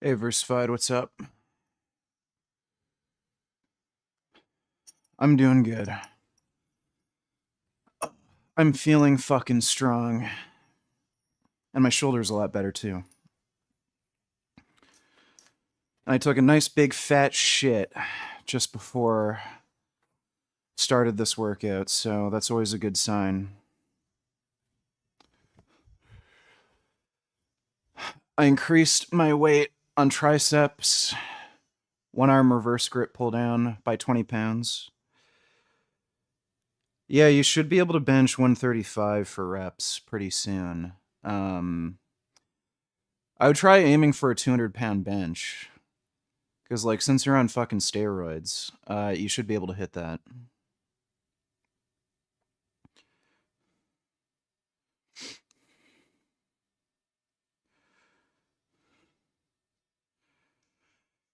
Hey, Versified, what's up? I'm doing good. I'm feeling fucking strong. And my shoulder's a lot better, too. I took a nice big fat shit just before started this workout, so that's always a good sign. I increased my weight on triceps, one arm reverse grip pull down by 20 pounds. Yeah, you should be able to bench 135 for reps pretty soon. I would try aiming for a 200-pound bench. Because, like, since you're on fucking steroids, you should be able to hit that.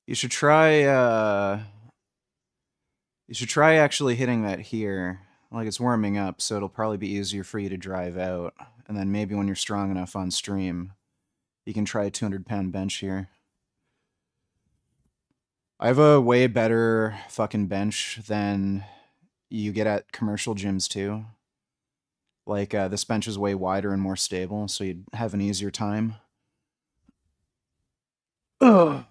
You should try, actually hitting that here. Like, it's warming up, so it'll probably be easier for you to drive out. And then maybe when you're strong enough on stream, you can try a 200-pound bench here. I have a way better fucking bench than you get at commercial gyms, too. Like, this bench is way wider and more stable, so you'd have an easier time. Ugh.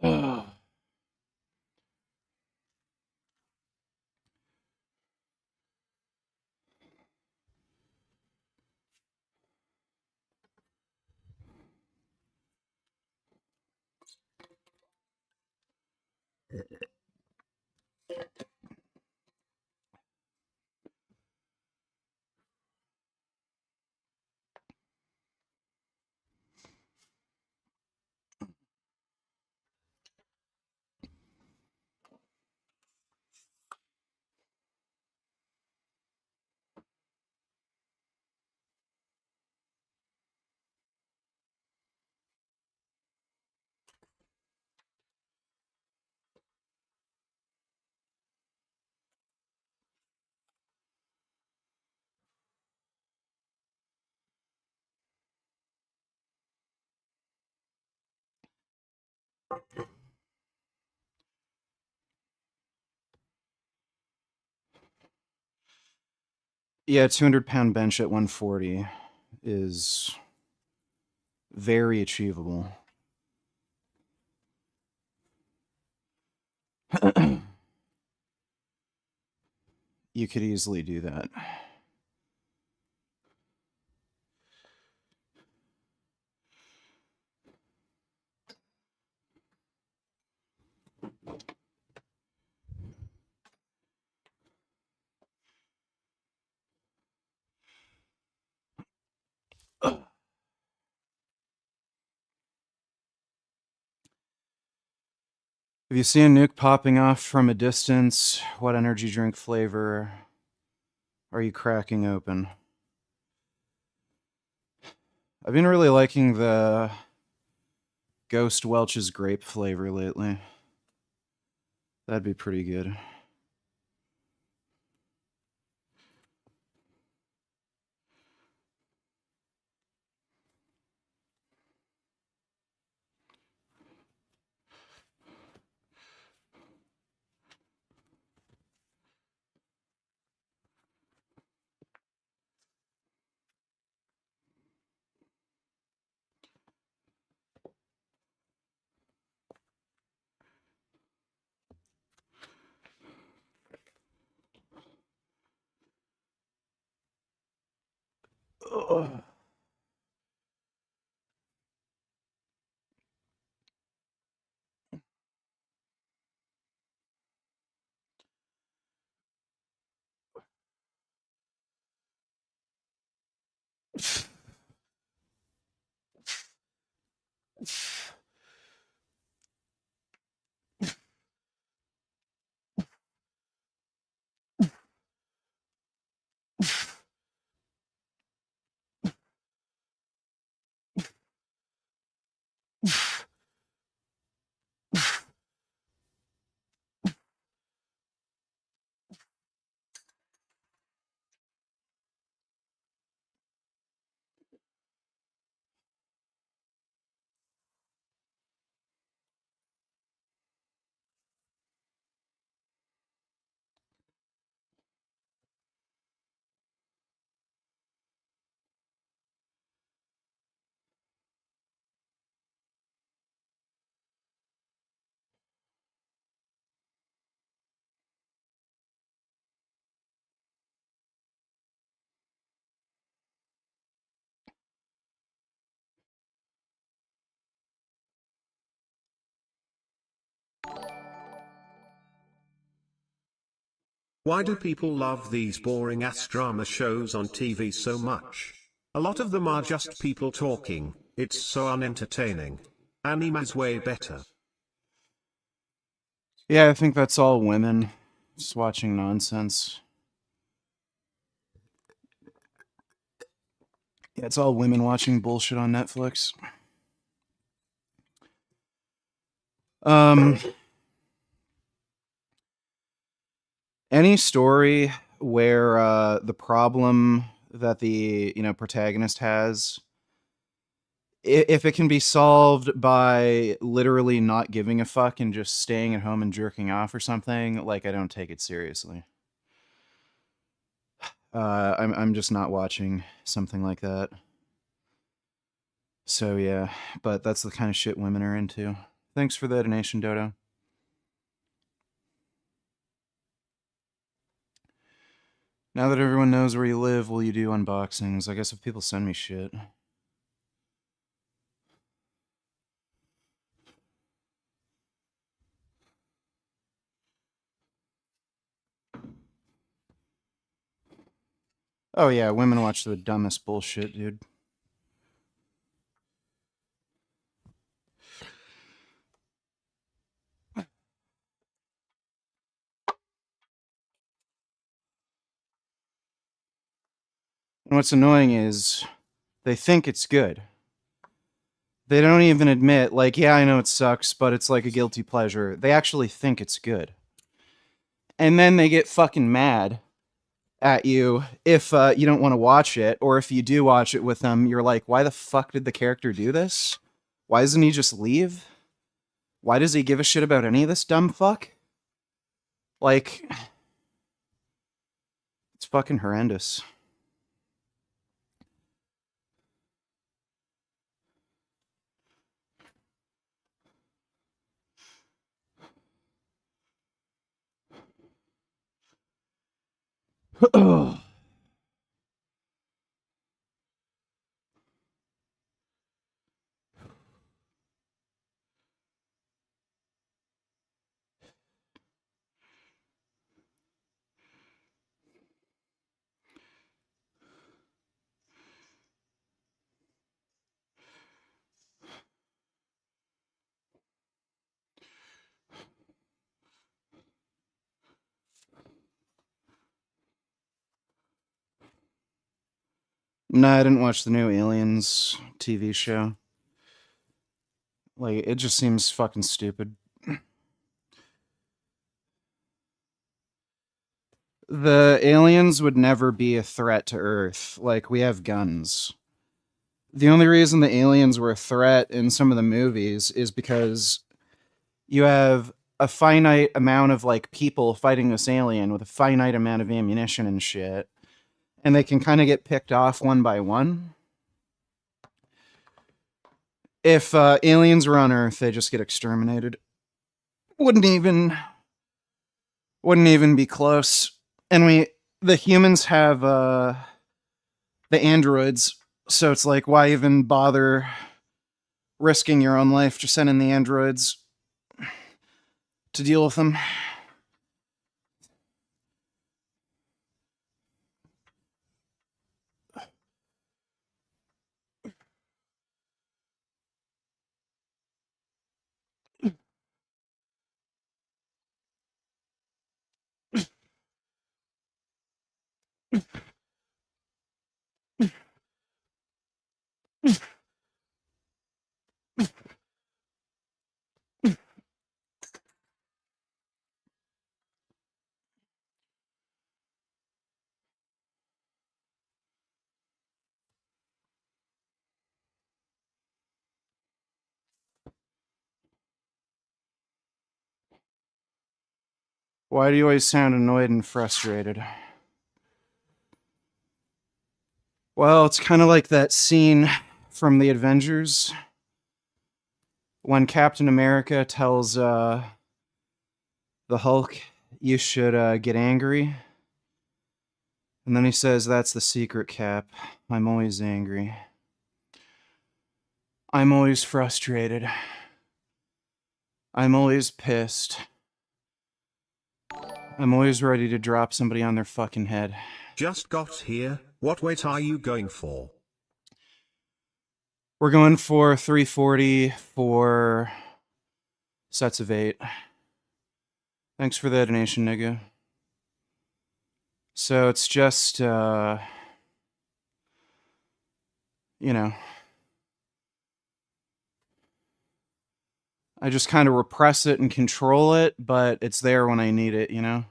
Ugh. Yeah, 200-pound bench at 140 is very achievable. You could easily do that. If you see a nuke popping off from a distance, what energy drink flavor are you cracking open? I've been really liking the Ghost Welch's grape flavor lately. That'd be pretty good. Ugh. Why do people love these boring ass drama shows on TV so much? A lot of them are just people talking, it's so unentertaining. Anime's way better. Yeah, I think that's all women just watching nonsense. Yeah, it's all women watching bullshit on Netflix. Any story where the problem that the protagonist has, if it can be solved by literally not giving a fuck and just staying at home and jerking off or something, like I don't take it seriously. I'm just not watching something like that. So yeah, but that's the kind of shit women are into. Thanks for the donation, Dodo. Now that everyone knows where you live, will you do unboxings? I guess if people send me shit. Oh yeah, women watch the dumbest bullshit, dude. And what's annoying is they think it's good. They don't even admit, like, yeah, I know it sucks, but it's like a guilty pleasure. They actually think it's good. And then they get fucking mad at you if you don't want to watch it, or if you do watch it with them, you're like, why the fuck did the character do this? Why doesn't he just leave? Why does he give a shit about any of this dumb fuck? Like, it's fucking horrendous. No, I didn't watch the new Aliens TV show. Like, it just seems fucking stupid. The aliens would never be a threat to Earth. Like, we have guns. The only reason the aliens were a threat in some of the movies is because you have a finite amount of, like, people fighting this alien with a finite amount of ammunition and shit. And they can kind of get picked off one by one. If aliens were on Earth, they just get exterminated. Wouldn't even be close. And the humans have the androids. So it's like, why even bother risking your own life? Just sending the androids to deal with them. Why do you always sound annoyed and frustrated? Well, it's kind of like that scene from the Avengers when Captain America tells the Hulk, you should get angry. And then he says, that's the secret, Cap. I'm always angry. I'm always frustrated. I'm always pissed. I'm always ready to drop somebody on their fucking head. Just got here, what weight are you going for? We're going for 340 for sets of 8. Thanks for the donation, nigga. So it's just, you know, I just kind of repress it and control it, but it's there when I need it, you know?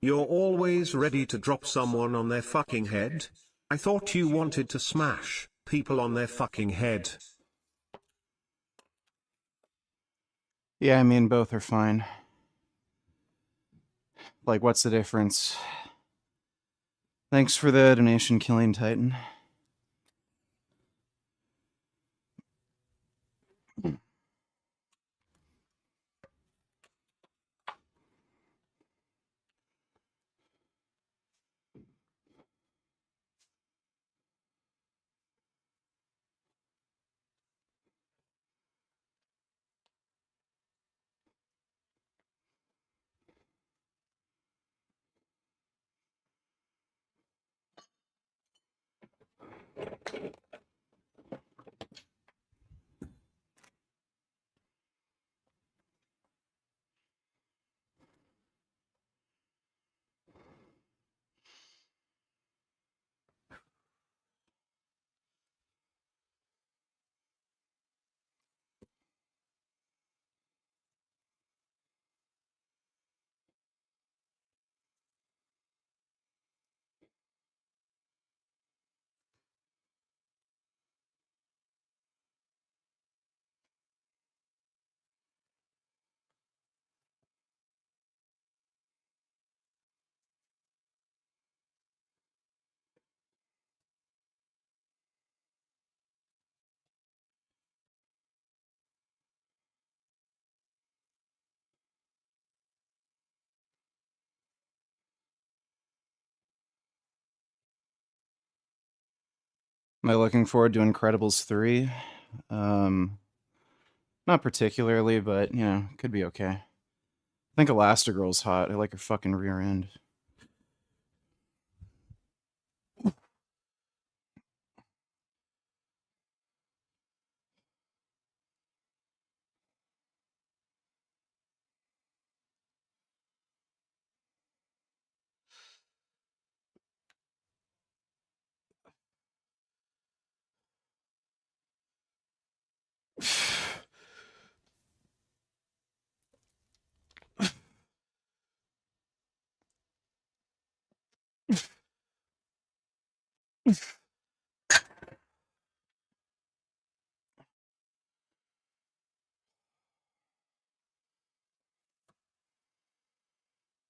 You're always ready to drop someone on their fucking head? I thought you wanted to smash people on their fucking head. Yeah, I mean, both are fine. Like, what's the difference? Thanks for the donation, Killing Titan. Am I looking forward to Incredibles 3? Um, Not particularly, but, could be okay. I think Elastigirl's hot. I like her fucking rear end.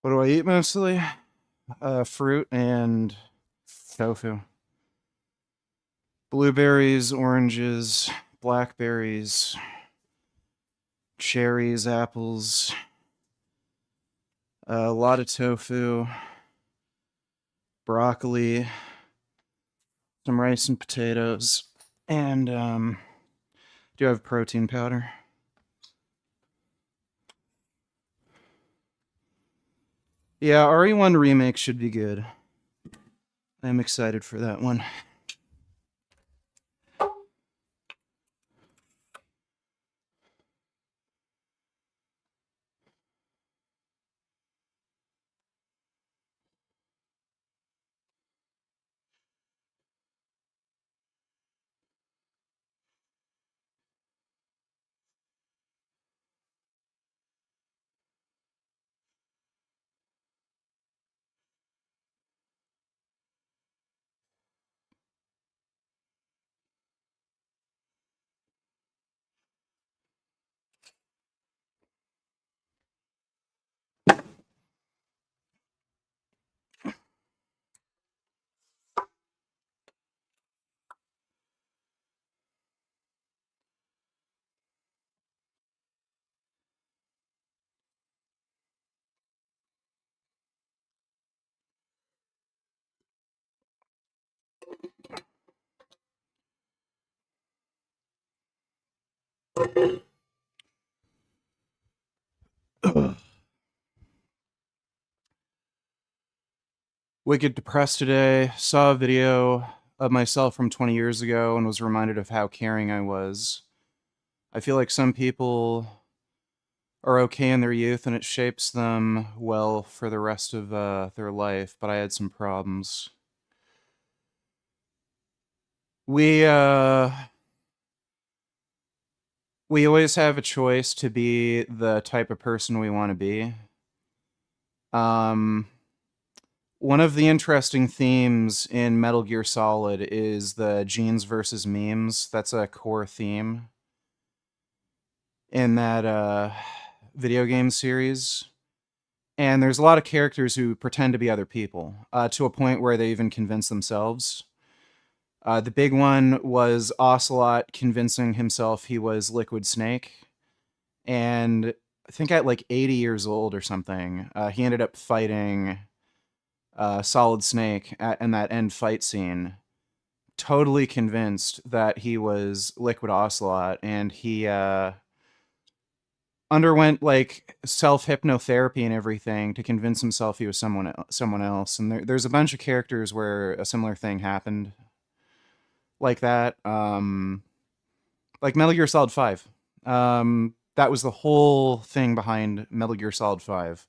What do I eat mostly? Fruit and tofu. Blueberries, oranges, blackberries, cherries, apples, a lot of tofu, broccoli, some rice and potatoes, and do you have protein powder? Yeah, RE1 Remake should be good. I'm excited for that one. Wicked depressed today. Saw a video of myself from 20 years ago and was reminded of how caring I was. I feel like some people are okay in their youth and it shapes them well for the rest of their life, but I had some problems. We we always have a choice to be the type of person we want to be. Um, One of the interesting themes in Metal Gear Solid is the genes versus memes. That's a core theme in that video game series. And there's a lot of characters who pretend to be other people to a point where they even convince themselves. The big one was Ocelot convincing himself he was Liquid Snake. And I think at like 80 years old or something, he ended up fighting Solid Snake in that end fight scene, totally convinced that he was Liquid Ocelot, and he underwent like self hypnotherapy and everything to convince himself he was someone else. And there's a bunch of characters where a similar thing happened, like that. Like Metal Gear Solid 5. That was the whole thing behind Metal Gear Solid 5,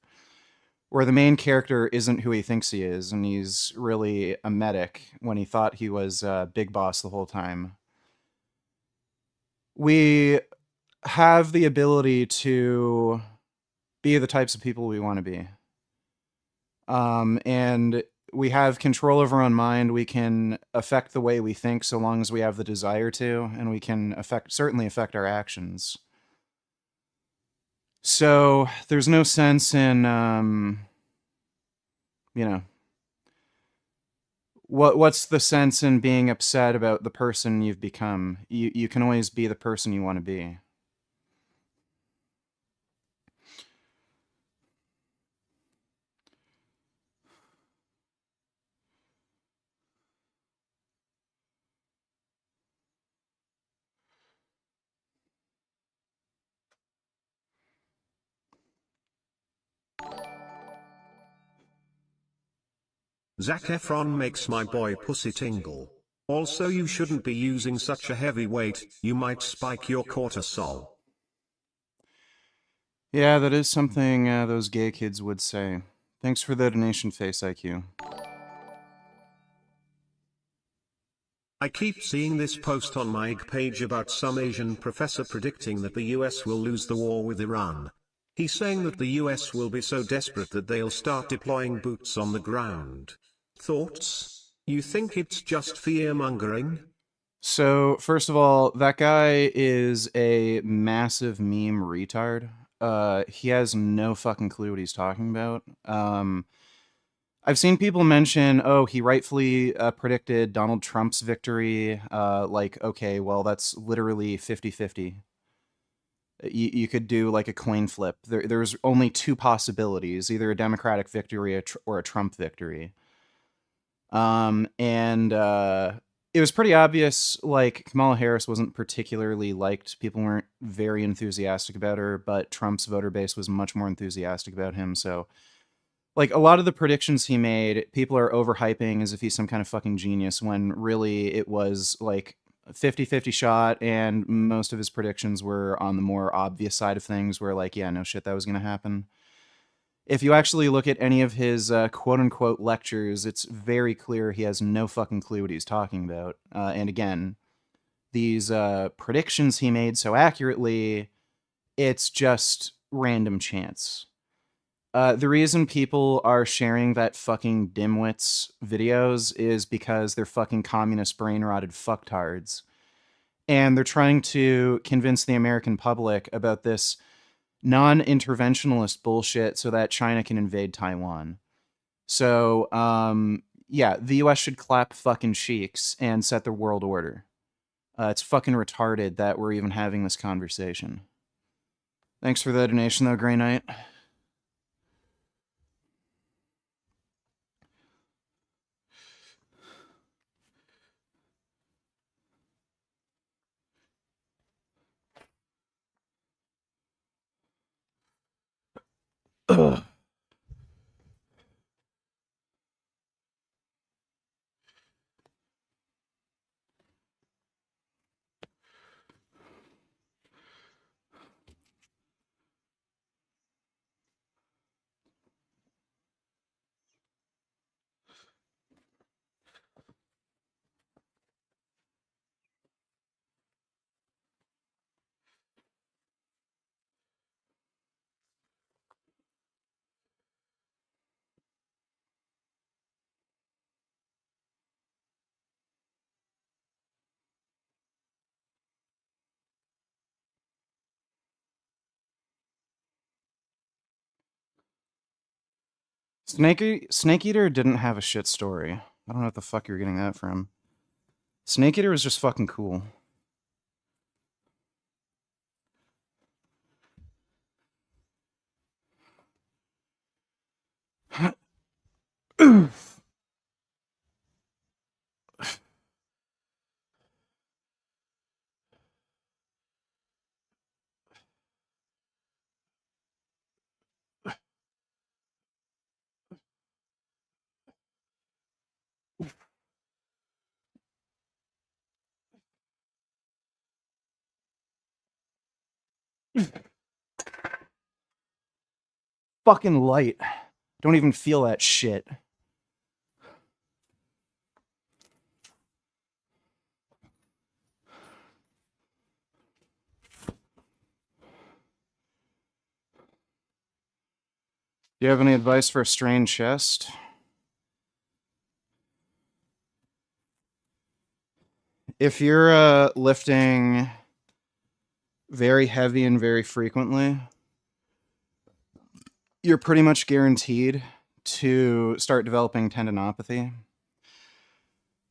where the main character isn't who he thinks he is, and he's really a medic when he thought he was Big Boss the whole time. We have the ability to be the types of people we want to be. And we have control of our own mind. We can affect the way we think so long as we have the desire to, and we can certainly affect our actions. So there's no sense in, you know, what's the sense in being upset about the person you've become? You can always be the person you want to be. Zac Efron makes my boy pussy tingle. Also, you shouldn't be using such a heavy weight, you might spike your cortisol. Yeah, that is something those gay kids would say. Thanks for the donation, Face IQ. I keep seeing this post on my IG page about some Asian professor predicting that the US will lose the war with Iran. He's saying that the US will be so desperate that they'll start deploying boots on the ground. Thoughts? You think it's just fear-mongering? So, first of all, that guy is a massive meme retard. He has no fucking clue what he's talking about. I've seen people mention, oh, he rightfully predicted Donald Trump's victory. Like, okay, well, that's literally 50-50. You could do like a coin flip. There's only two possibilities, either a Democratic victory or a Trump victory. And it was pretty obvious, like, Kamala Harris wasn't particularly liked. People weren't very enthusiastic about her, but Trump's voter base was much more enthusiastic about him. So, like, a lot of the predictions he made, people are overhyping as if he's some kind of fucking genius, when really it was, like, a 50-50 shot, and most of his predictions were on the more obvious side of things, where, like, yeah, no shit, that was going to happen. If you actually look at any of his quote-unquote lectures, it's very clear he has no fucking clue what he's talking about. And again, these predictions he made so accurately, it's just random chance. The reason people are sharing that fucking dimwits videos is because they're fucking communist brain-rotted fucktards. And they're trying to convince the American public about this non-interventionalist bullshit so that China can invade Taiwan. So, yeah, the US should clap fucking cheeks and set the world order. It's fucking retarded that we're even having this conversation. Thanks for the donation, though, Grey Knight. Ugh. Snake Eater didn't have a shit story. I don't know what the fuck you're getting that from. Snake Eater was just fucking cool. Fucking light. Don't even feel that shit. Do you have any advice for a strained chest? If you're lifting very heavy and very frequently, you're pretty much guaranteed to start developing tendinopathy.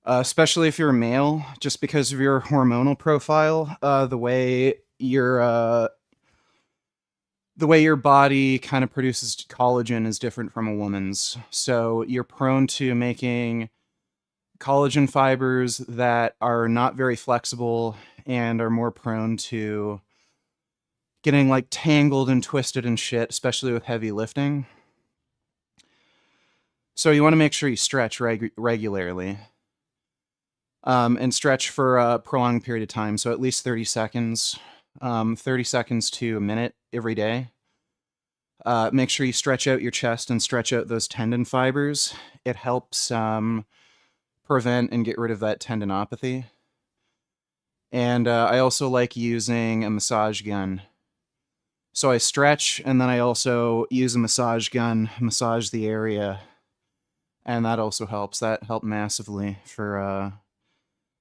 Especially if you're a male, just because of your hormonal profile, the way your body kind of produces collagen is different from a woman's. So you're prone to making collagen fibers that are not very flexible and are more prone to getting like tangled and twisted and shit, especially with heavy lifting. So you want to make sure you stretch regularly. And stretch for a prolonged period of time, so at least 30 seconds, 30 seconds to a minute every day. Make sure you stretch out your chest and stretch out those tendon fibers. It helps prevent and get rid of that tendinopathy. And I also like using a massage gun. So I stretch, and then I also use a massage gun, massage the area, and that also helps. That helped massively for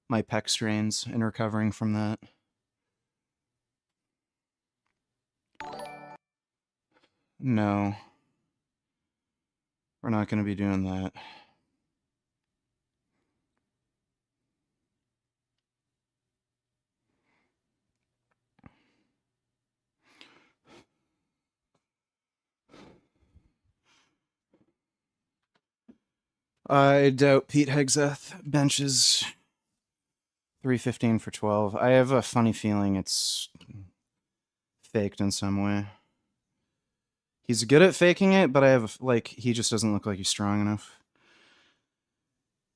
my pec strains and recovering from that. No, we're not going to be doing that. I doubt Pete Hegseth benches 315 for 12. I have a funny feeling it's faked in some way. He's good at faking it, but I have like he just doesn't look like he's strong enough.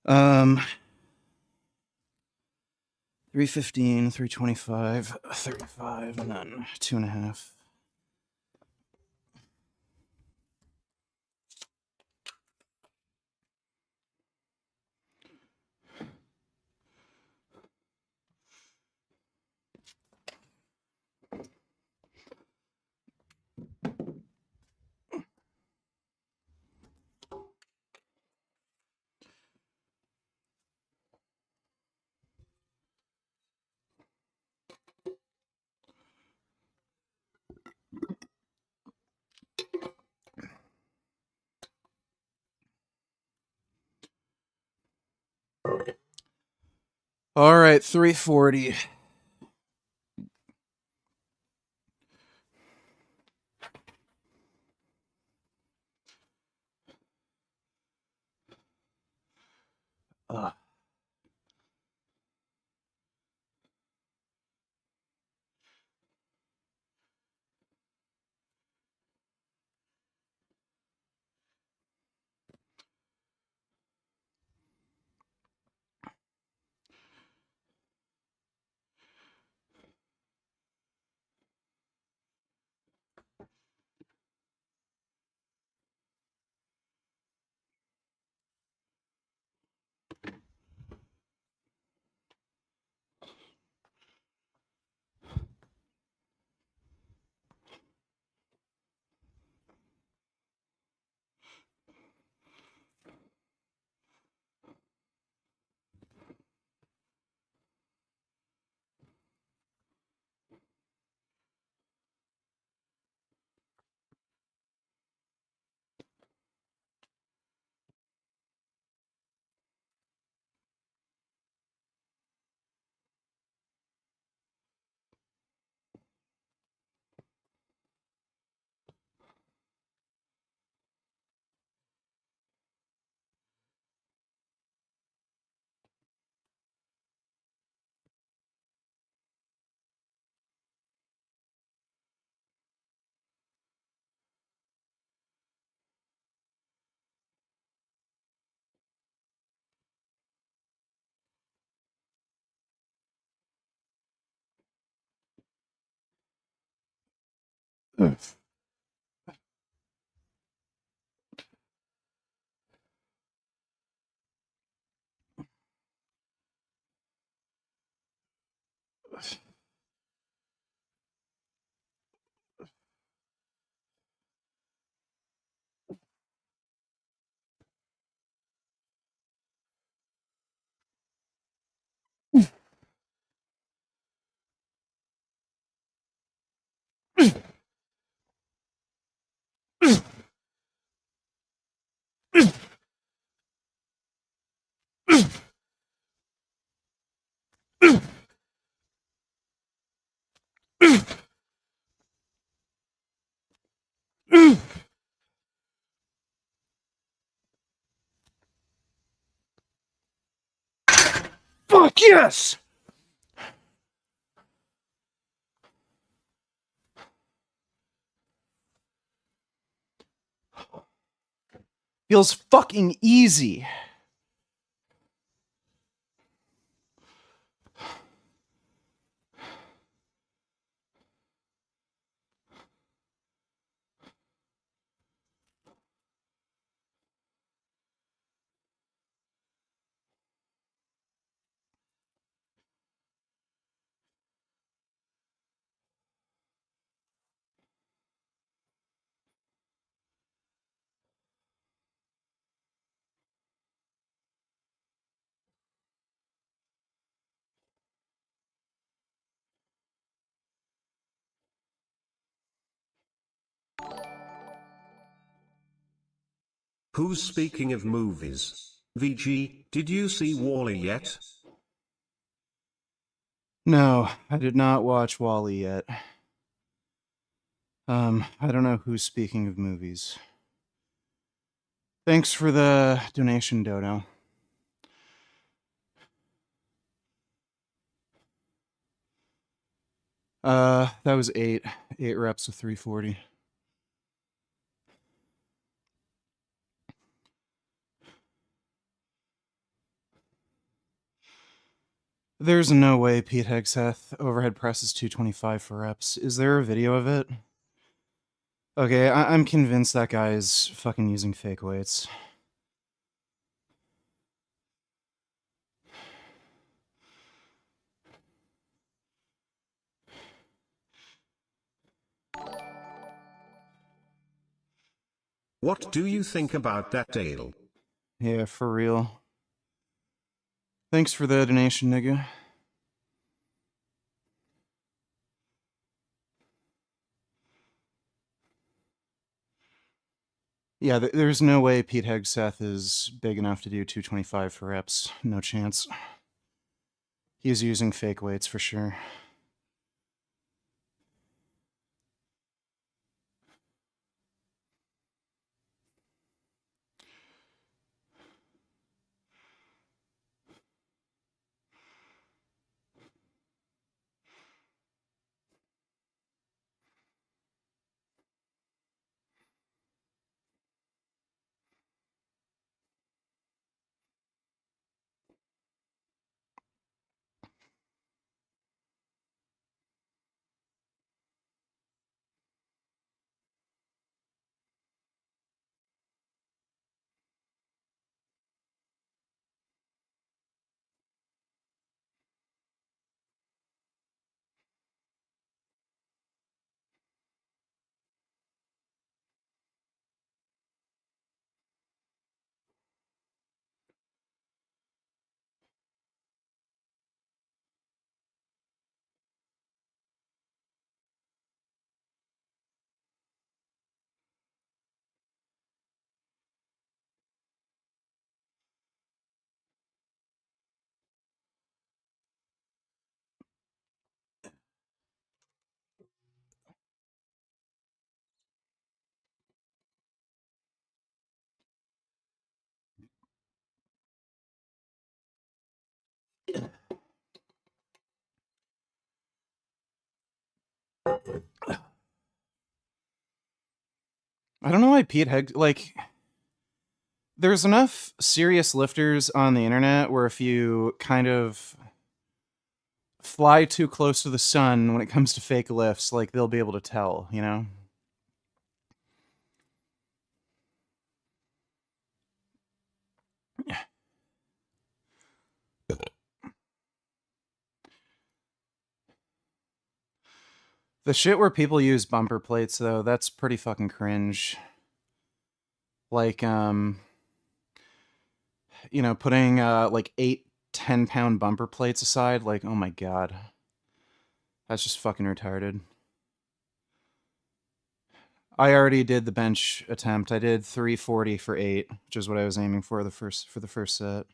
315, 325, 35, and then 2.5. All right, 340. Ugh. Fuck yes! Feels fucking easy. Who's speaking of movies? VG, did you see Wall-E yet? No, I did not watch Wall-E yet. I don't know who's speaking of movies. Thanks for the donation, Dodo. That was 8 reps of 340. There's no way Pete Hegseth overhead presses 225 for reps. Is there a video of it? Okay, I'm convinced that guy is fucking using fake weights. What do you think about that, Dale? Yeah, for real. Thanks for the donation, nigga. Yeah, there's no way Pete Hegseth is big enough to do 225 for reps. No chance. He's using fake weights for sure. I don't know why Pete Hegseth, like, there's enough serious lifters on the internet where if you kind of fly too close to the sun when it comes to fake lifts, like, they'll be able to tell, you know? The shit where people use bumper plates, though, that's pretty fucking cringe. Like, you know, putting, like, 8-10 pound bumper plates aside, like, oh my god. That's just fucking retarded. I already did the bench attempt. I did 340 for 8, which is what I was aiming for the first set.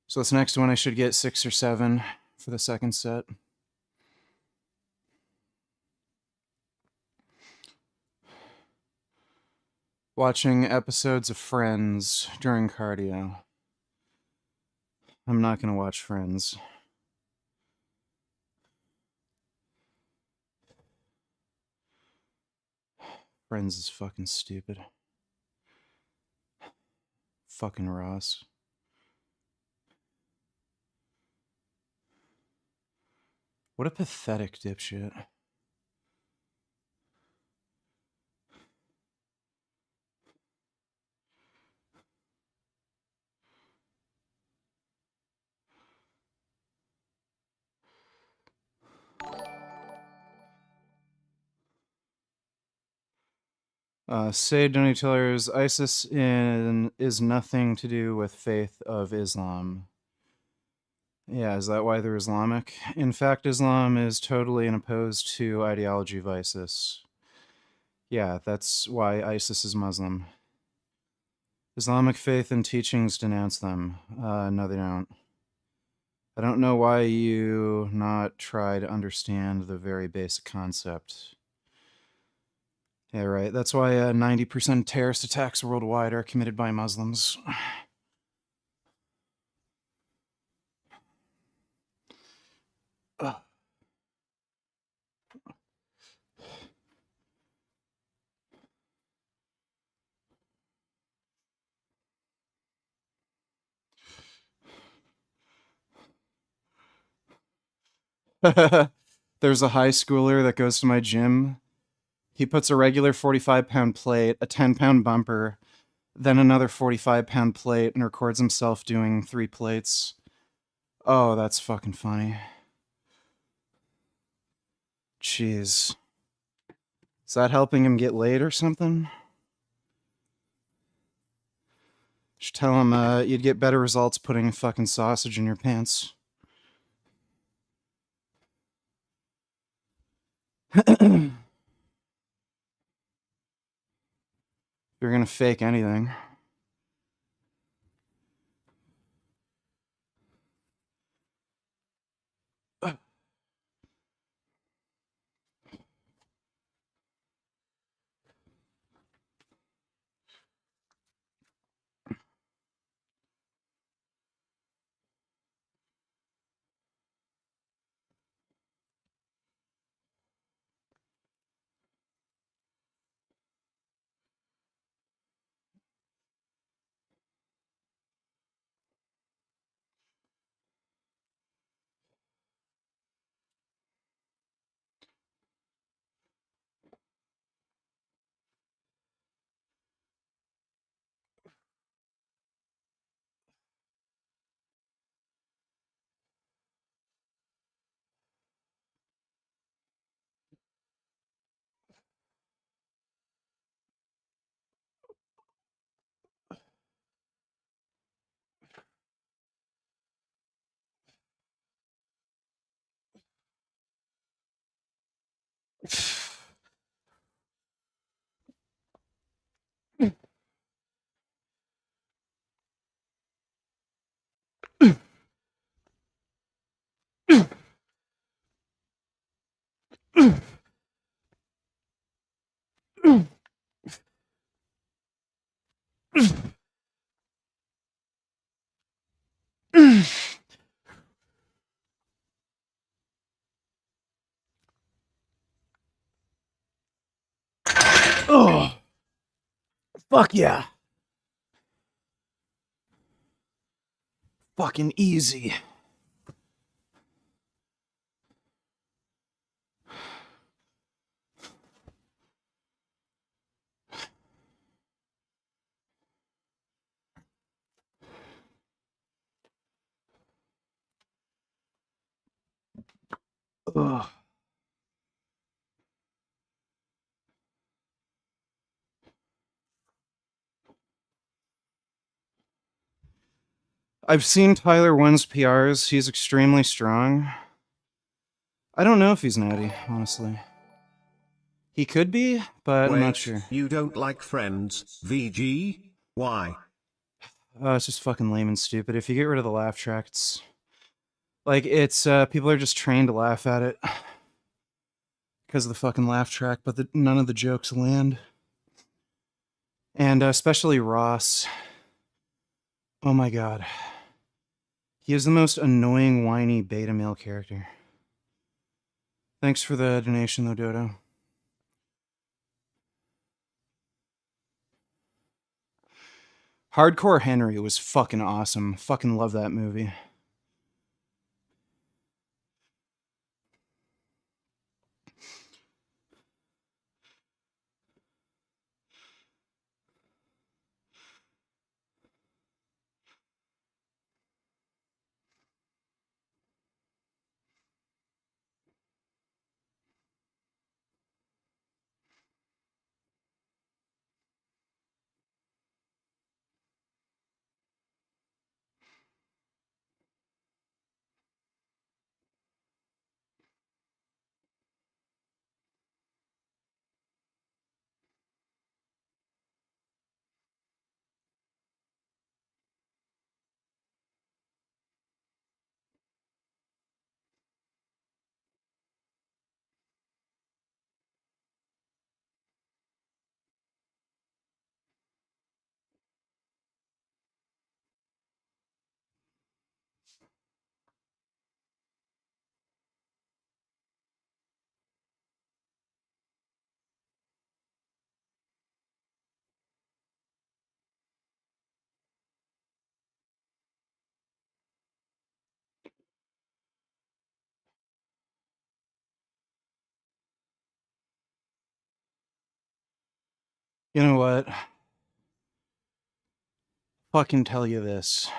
So this next one I should get 6 or 7 for the second set. Watching episodes of Friends during cardio. I'm not gonna watch Friends. Friends is fucking stupid. Fucking Ross. What a pathetic dipshit. Say Donny Tillers, ISIS is nothing to do with faith of Islam. Yeah, is that why they're Islamic? In fact, Islam is totally opposed to ideology of ISIS. Yeah, that's why ISIS is Muslim. Islamic faith and teachings denounce them. No, they don't. I don't know why you not try to understand the very basic concept. Yeah, right. That's why 90% terrorist attacks worldwide are committed by Muslims. There's a high schooler that goes to my gym. He puts a regular 45-pound plate, a 10-pound bumper, then another 45-pound plate, and records himself doing 3 plates. Oh, that's fucking funny. Jeez. Is that helping him get laid or something? Just tell him you'd get better results putting a fucking sausage in your pants. You're gonna fake anything. Oh, fuck yeah. Fucking easy. Ugh. I've seen Tyler One's PRs. He's extremely strong. I don't know if he's natty, honestly. He could be, but I'm not sure. You don't like Friends, VG? Why? It's just fucking lame and stupid. If you get rid of the laugh track, it's like people are just trained to laugh at it because of the fucking laugh track, but none of the jokes land. And especially Ross. Oh my god. He is the most annoying, whiny beta male character. Thanks for the donation, though, Dodo. Hardcore Henry was fucking awesome. Fucking love that movie. You know what? Fucking tell you this.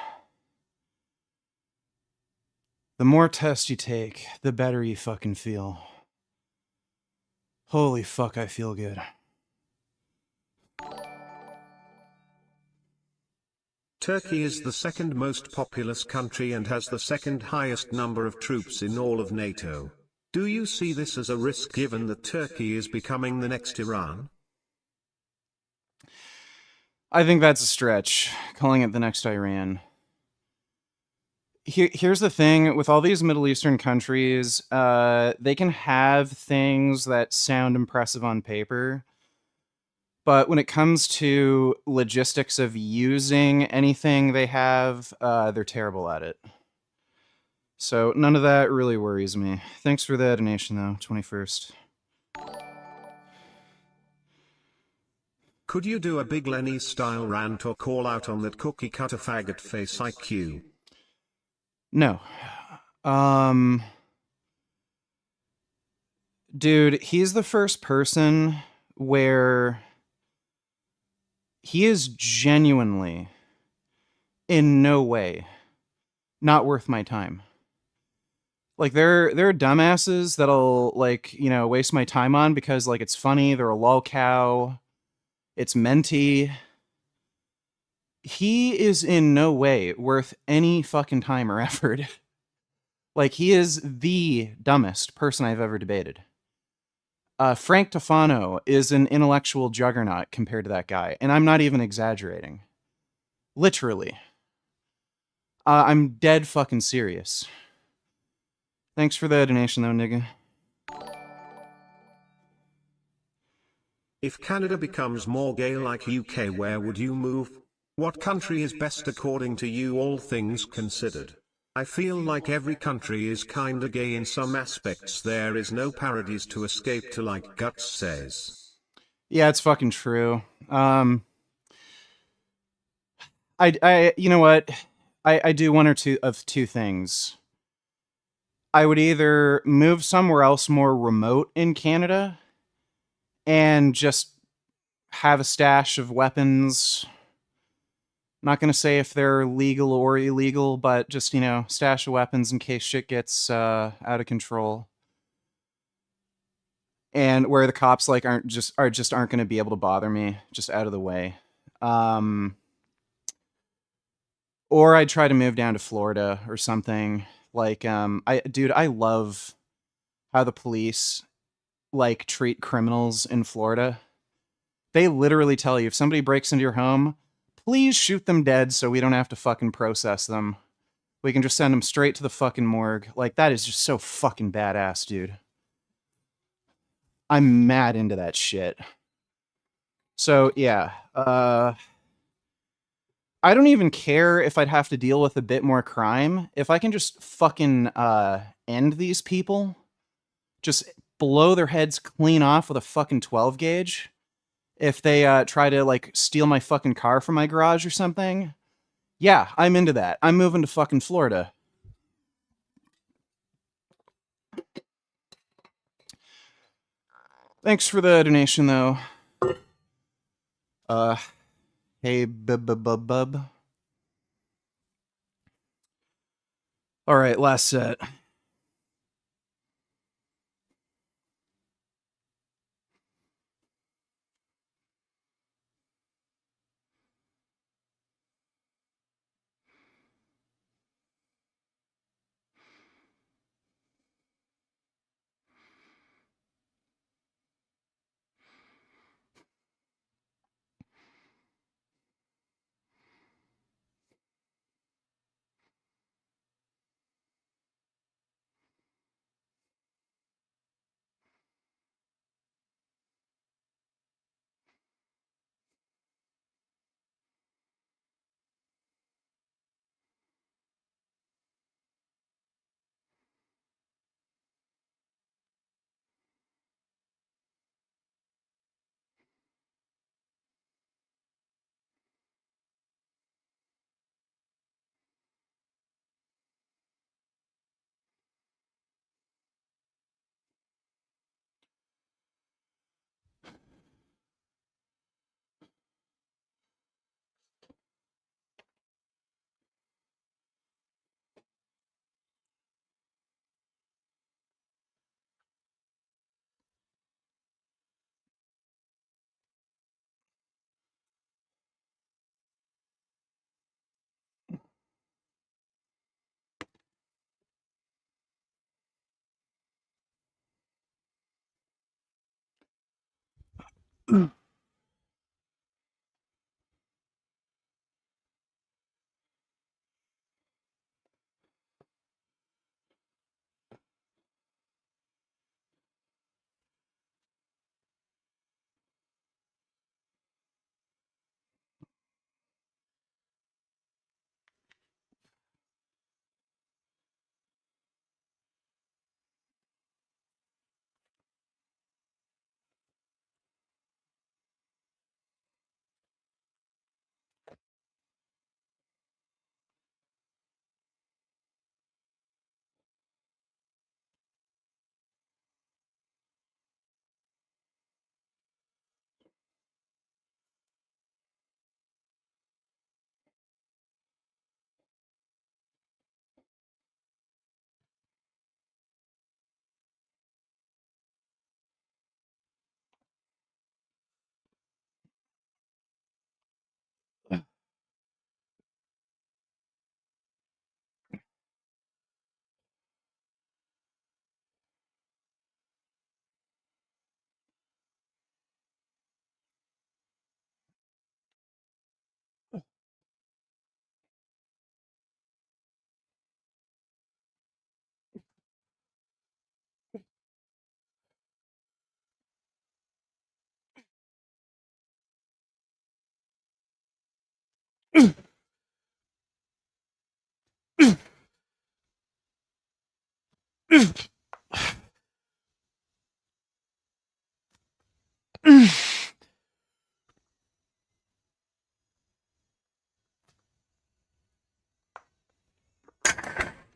The more tests you take, the better you fucking feel. Holy fuck, I feel good. Turkey is the second most populous country and has the second highest number of troops in all of NATO. Do you see this as a risk given that Turkey is becoming the next Iran? I think that's a stretch, calling it the next Iran. Here's the thing with all these Middle Eastern countries, they can have things that sound impressive on paper, but when it comes to logistics of using anything they have, they're terrible at it. So none of that really worries me. Thanks for the donation, though, 21st. Could you do a Big Lenny style rant or call out on that cookie cutter faggot face IQ? No. Dude, he's the first person where he is genuinely, in no way, not worth my time. Like, there are dumbasses that'll, like, you know, waste my time on because, like, it's funny, they're a lol cow, it's minty. He is in no way worth any fucking time or effort. Like, he is the dumbest person I've ever debated. Frank Tofano is an intellectual juggernaut compared to that guy, and I'm not even exaggerating. Literally. I'm dead fucking serious. Thanks for the donation, though, nigga. If Canada becomes more gay like UK, where would you move? What country is best according to you, all things considered? I feel like every country is kinda gay in some aspects. There is no parodies to escape to, like Guts says. Yeah, it's fucking true. You know what? I do one or two things. I would either move somewhere else more remote in Canada and just have a stash of weapons. Not going to say if they're legal or illegal, but just, you know, stash of weapons in case shit gets out of control. And where the cops like aren't going to be able to bother me, just out of the way. Or I'd try to move down to Florida or something. Like, I love how the police like treat criminals in Florida. They literally tell you if somebody breaks into your home, please shoot them dead so we don't have to fucking process them. We can just send them straight to the fucking morgue. Like, that is just so fucking badass, dude. I'm mad into that shit. So, yeah. I don't even care if I'd have to deal with a bit more crime. If I can just fucking end these people, just blow their heads clean off with a fucking 12 gauge, if they try to like steal my fucking car from my garage or something, yeah, I'm into that. I'm moving to fucking Florida. Thanks for the donation, though. Uh, hey, bub. All right, last set.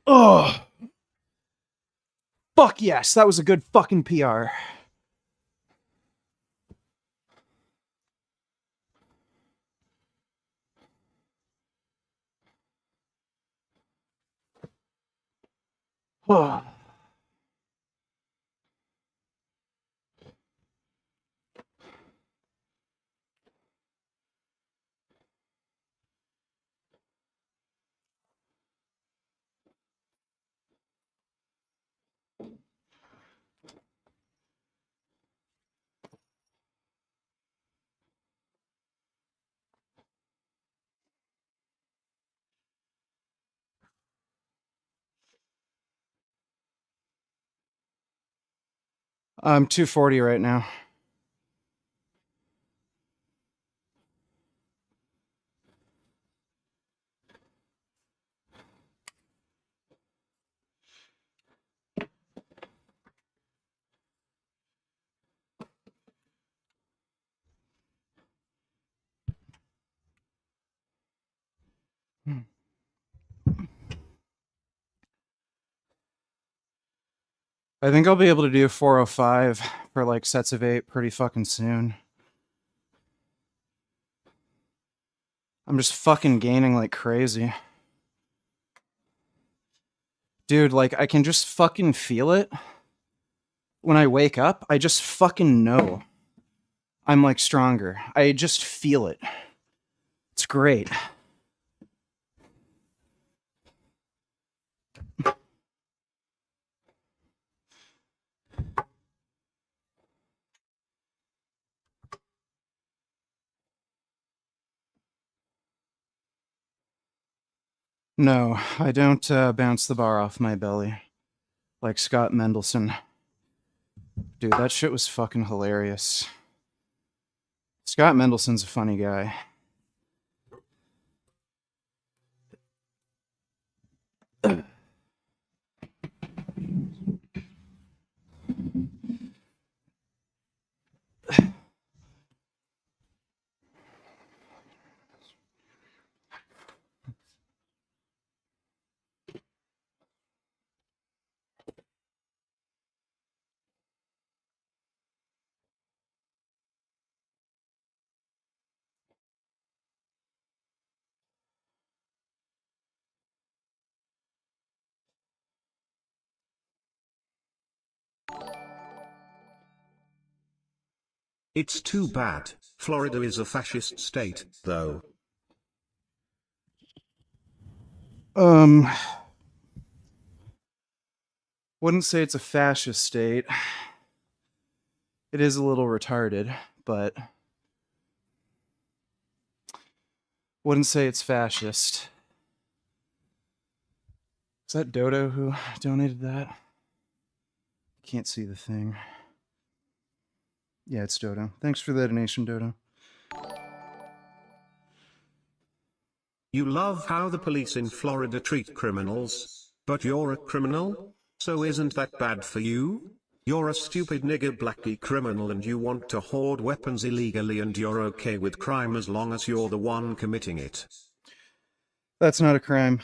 Oh, fuck yes, that was a good fucking PR. Oh. I'm 240 right now. I think I'll be able to do 405 for like sets of 8 pretty fucking soon. I'm just fucking gaining like crazy. Dude, like I can just fucking feel it. When I wake up, I just fucking know I'm like stronger. I just feel it. It's great. No, I don't bounce the bar off my belly like Scott Mendelson. Dude, that shit was fucking hilarious. Scott Mendelson's a funny guy. It's too bad. Florida is a fascist state, though. Wouldn't say it's a fascist state. It is a little retarded, but wouldn't say it's fascist. Is that Dodo who donated that? Can't see the thing. Yeah, it's Dodo. Thanks for the donation, Dodo. You love how the police in Florida treat criminals, but you're a criminal? So isn't that bad for you? You're a stupid nigger blackie criminal and you want to hoard weapons illegally and you're okay with crime as long as you're the one committing it. That's not a crime.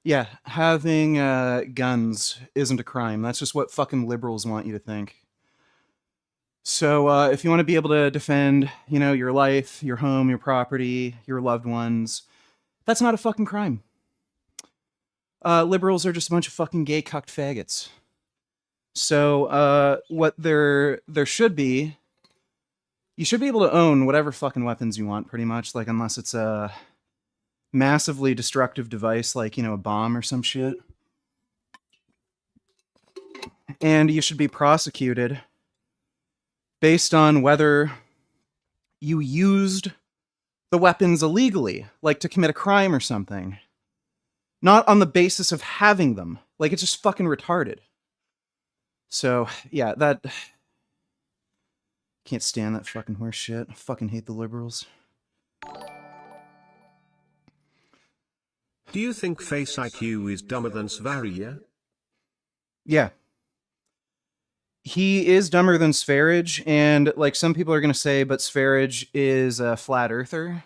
Yeah, having guns isn't a crime. That's just what fucking liberals want you to think. So if you want to be able to defend, your life, your home, your property, your loved ones, that's not a fucking crime. Liberals are just a bunch of fucking gay cucked faggots. So what there should be, you should be able to own whatever fucking weapons you want, pretty much. Like unless it's a massively destructive device, like a bomb or some shit. And you should be prosecuted based on whether you used the weapons illegally, like to commit a crime or something. Not on the basis of having them. Like, it's just fucking retarded. So, yeah, that... Can't stand that fucking horse shit. I fucking hate the liberals. Do you think Face IQ is dumber than Svaria? Yeah. He is dumber than Sverige, and like some people are going to say, but Sverige is a flat earther.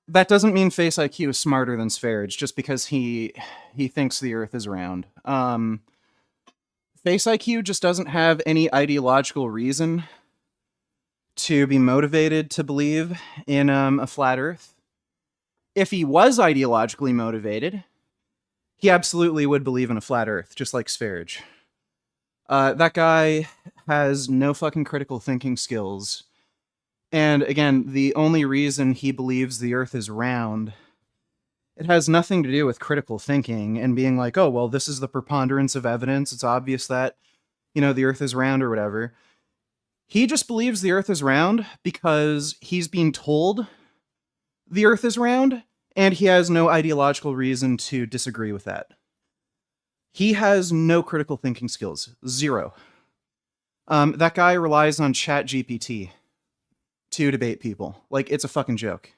That doesn't mean Face IQ is smarter than Sverige, just because he thinks the Earth is round. Face IQ just doesn't have any ideological reason to be motivated to believe in a flat Earth. If he was ideologically motivated, he absolutely would believe in a flat Earth, just like Sverige. That guy has no fucking critical thinking skills. And again, the only reason he believes the Earth is round, it has nothing to do with critical thinking and being like, oh, well, this is the preponderance of evidence. It's obvious that, the Earth is round or whatever. He just believes the Earth is round because he's being told the Earth is round, and he has no ideological reason to disagree with that. He has no critical thinking skills. Zero. That guy relies on ChatGPT to debate people. Like, it's a fucking joke.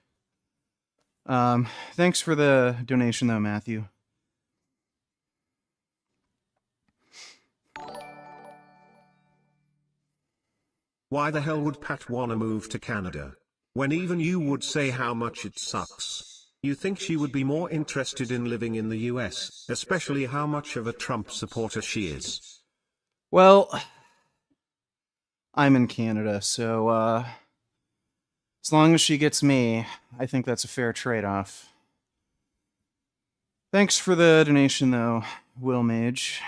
Thanks for the donation, though, Matthew. Why the hell would Pat wanna move to Canada? When even you would say how much it sucks. You think she would be more interested in living in the US, especially how much of a Trump supporter she is? Well, I'm in Canada, so as long as she gets me, I think that's a fair trade-off. Thanks for the donation, though, Will Mage.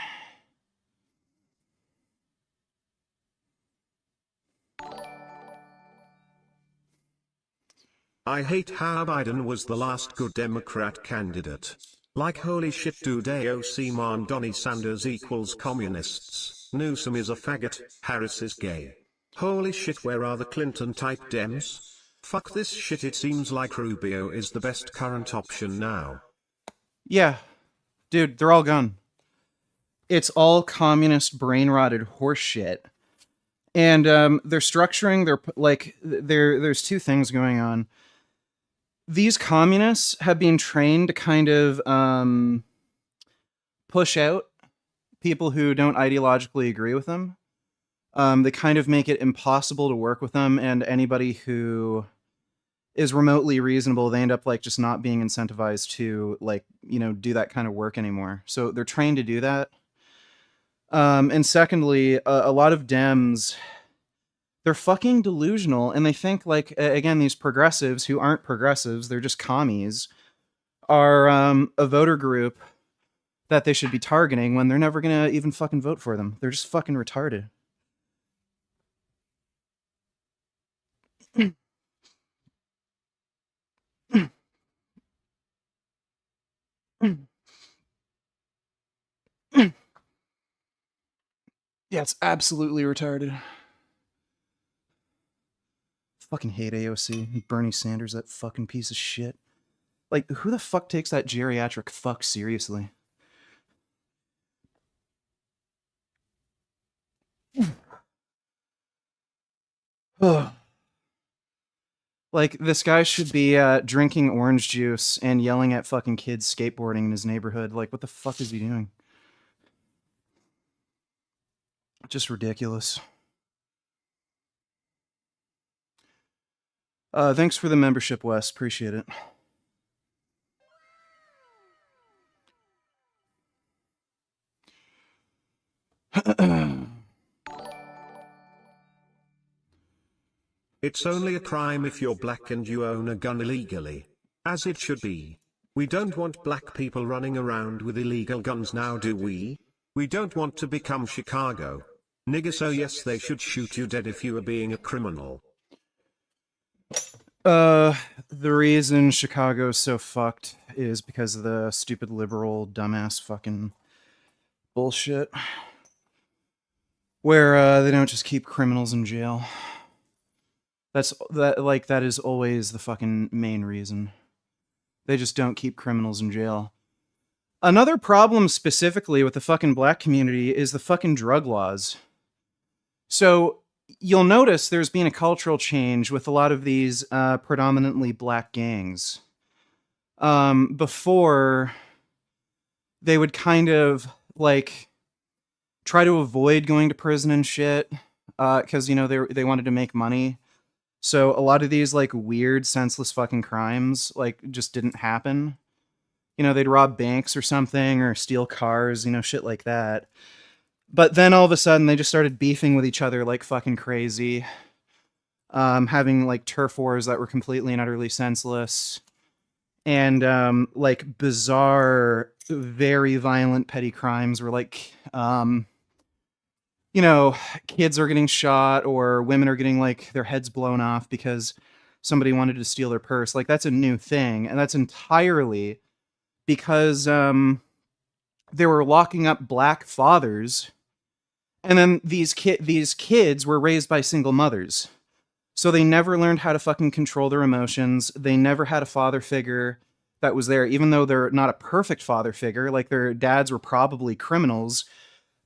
I hate how Biden was the last good Democrat candidate. Like holy shit, dude, AOC man, Donnie Sanders equals communists, Newsom is a faggot, Harris is gay. Holy shit, where are the Clinton type Dems? Fuck this shit, it seems like Rubio is the best current option now. Yeah, dude, they're all gone. It's all communist brain-rotted horseshit. And they're structuring their, like, there's two things going on. These communists have been trained to kind of push out people who don't ideologically agree with them. They kind of make it impossible to work with them, and anybody who is remotely reasonable, they end up like just not being incentivized to, like, you know, do that kind of work anymore. So they're trained to do that. And secondly, a lot of Dems, they're fucking delusional, and they think, like, again, these progressives who aren't progressives, they're just commies, are a voter group that they should be targeting when they're never gonna even fucking vote for them. They're just fucking retarded. Yeah, it's absolutely retarded. Fucking hate AOC. Bernie Sanders, that fucking piece of shit. Like, who the fuck takes that geriatric fuck seriously? Like, this guy should be drinking orange juice and yelling at fucking kids skateboarding in his neighborhood. Like, what the fuck is he doing? Just ridiculous. Thanks for the membership, Wes. Appreciate it. It's only a crime if you're black and you own a gun illegally. As it should be. We don't want black people running around with illegal guns now, do we? We don't want to become Chicago. Nigga, so yes, they should shoot you dead if you are being a criminal. The reason Chicago's so fucked is because of the stupid liberal dumbass fucking bullshit. Where they don't just keep criminals in jail. That is always the fucking main reason. They just don't keep criminals in jail. Another problem specifically with the fucking black community is the fucking drug laws. So you'll notice there's been a cultural change with a lot of these predominantly black gangs. Before, they would kind of, like, try to avoid going to prison and shit, because, you know, they wanted to make money. So a lot of these, like, weird, senseless fucking crimes, like, just didn't happen. You know, they'd rob banks or something, or steal cars, you know, shit like that. But then all of a sudden, they just started beefing with each other like fucking crazy. Having, like, turf wars that were completely and utterly senseless. And, like, bizarre, very violent, petty crimes where, like, you know, kids are getting shot or women are getting, like, their heads blown off because somebody wanted to steal their purse. Like, that's a new thing. And that's entirely because they were locking up black fathers. And then these kids were raised by single mothers. So they never learned how to fucking control their emotions. They never had a father figure that was there, even though they're not a perfect father figure. Like, their dads were probably criminals.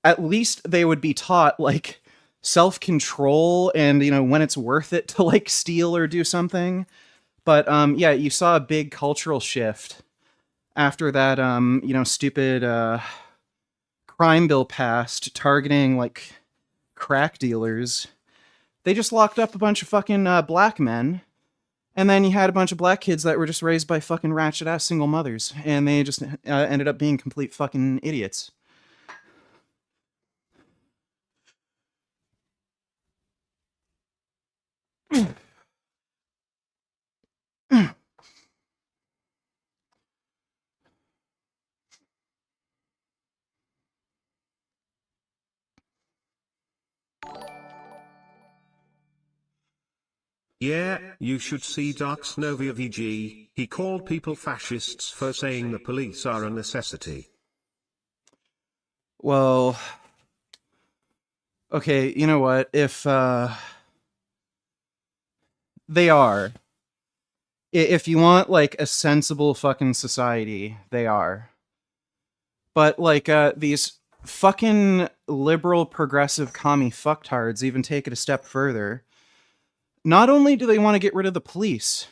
At least they would be taught, like, self-control and, you know, when it's worth it to, like, steal or do something. But yeah, you saw a big cultural shift after that, you know, stupid crime bill passed targeting, like, crack dealers. They just locked up a bunch of fucking black men, And then you had a bunch of black kids that were just raised by fucking ratchet ass single mothers, and they just ended up being complete fucking idiots. Yeah, you should see Dark Snowy VG, he called people fascists for saying the police are a necessity. Well, okay, you know what? If they are, if you want like a sensible fucking society, they are. But like these fucking liberal progressive commie fucktards even take it a step further. Not only do they want to get rid of the police,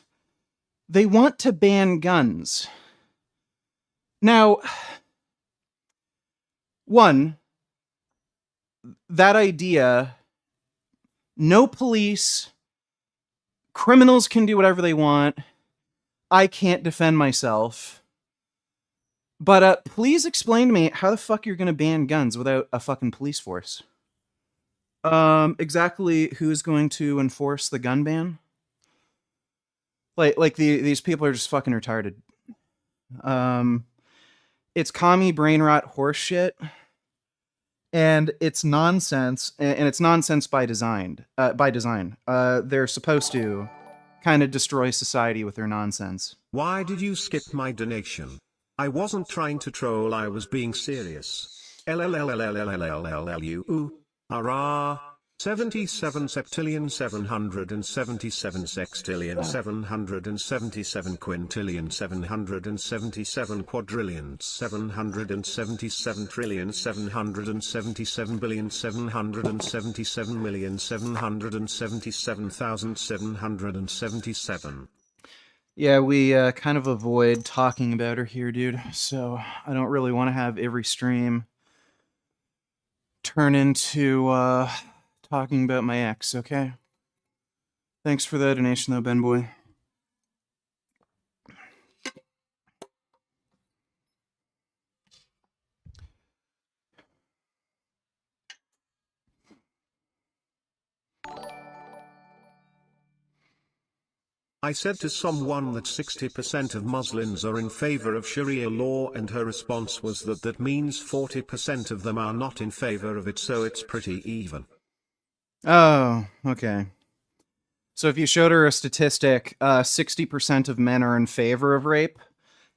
they want to ban guns. Now, one, that idea, no police, criminals can do whatever they want. I can't defend myself. But please explain to me how the fuck you're gonna ban guns without a fucking police force. Exactly who's going to enforce the gun ban? These people are just fucking retarded. It's commie brain rot horse shit, and it's nonsense, and it's nonsense by design. They're supposed to kind of destroy society with their nonsense. Why did you skip my donation? I wasn't trying to troll, I was being serious. LLLLLLLLLLU. Hurrah. 77 septillion 777 sextillion 777 quintillion 777 quadrillion 777 trillion 777 billion 777 million 777,777. Yeah, we kind of avoid talking about her here, dude. So I don't really want to have every stream turn into talking about my ex, okay? Thanks for the donation, though, Ben Boy. I said to someone that 60% of Muslims are in favor of Sharia law, and her response was that means 40% of them are not in favor of it, so it's pretty even. Oh, okay. So if you showed her a statistic, 60% of men are in favor of rape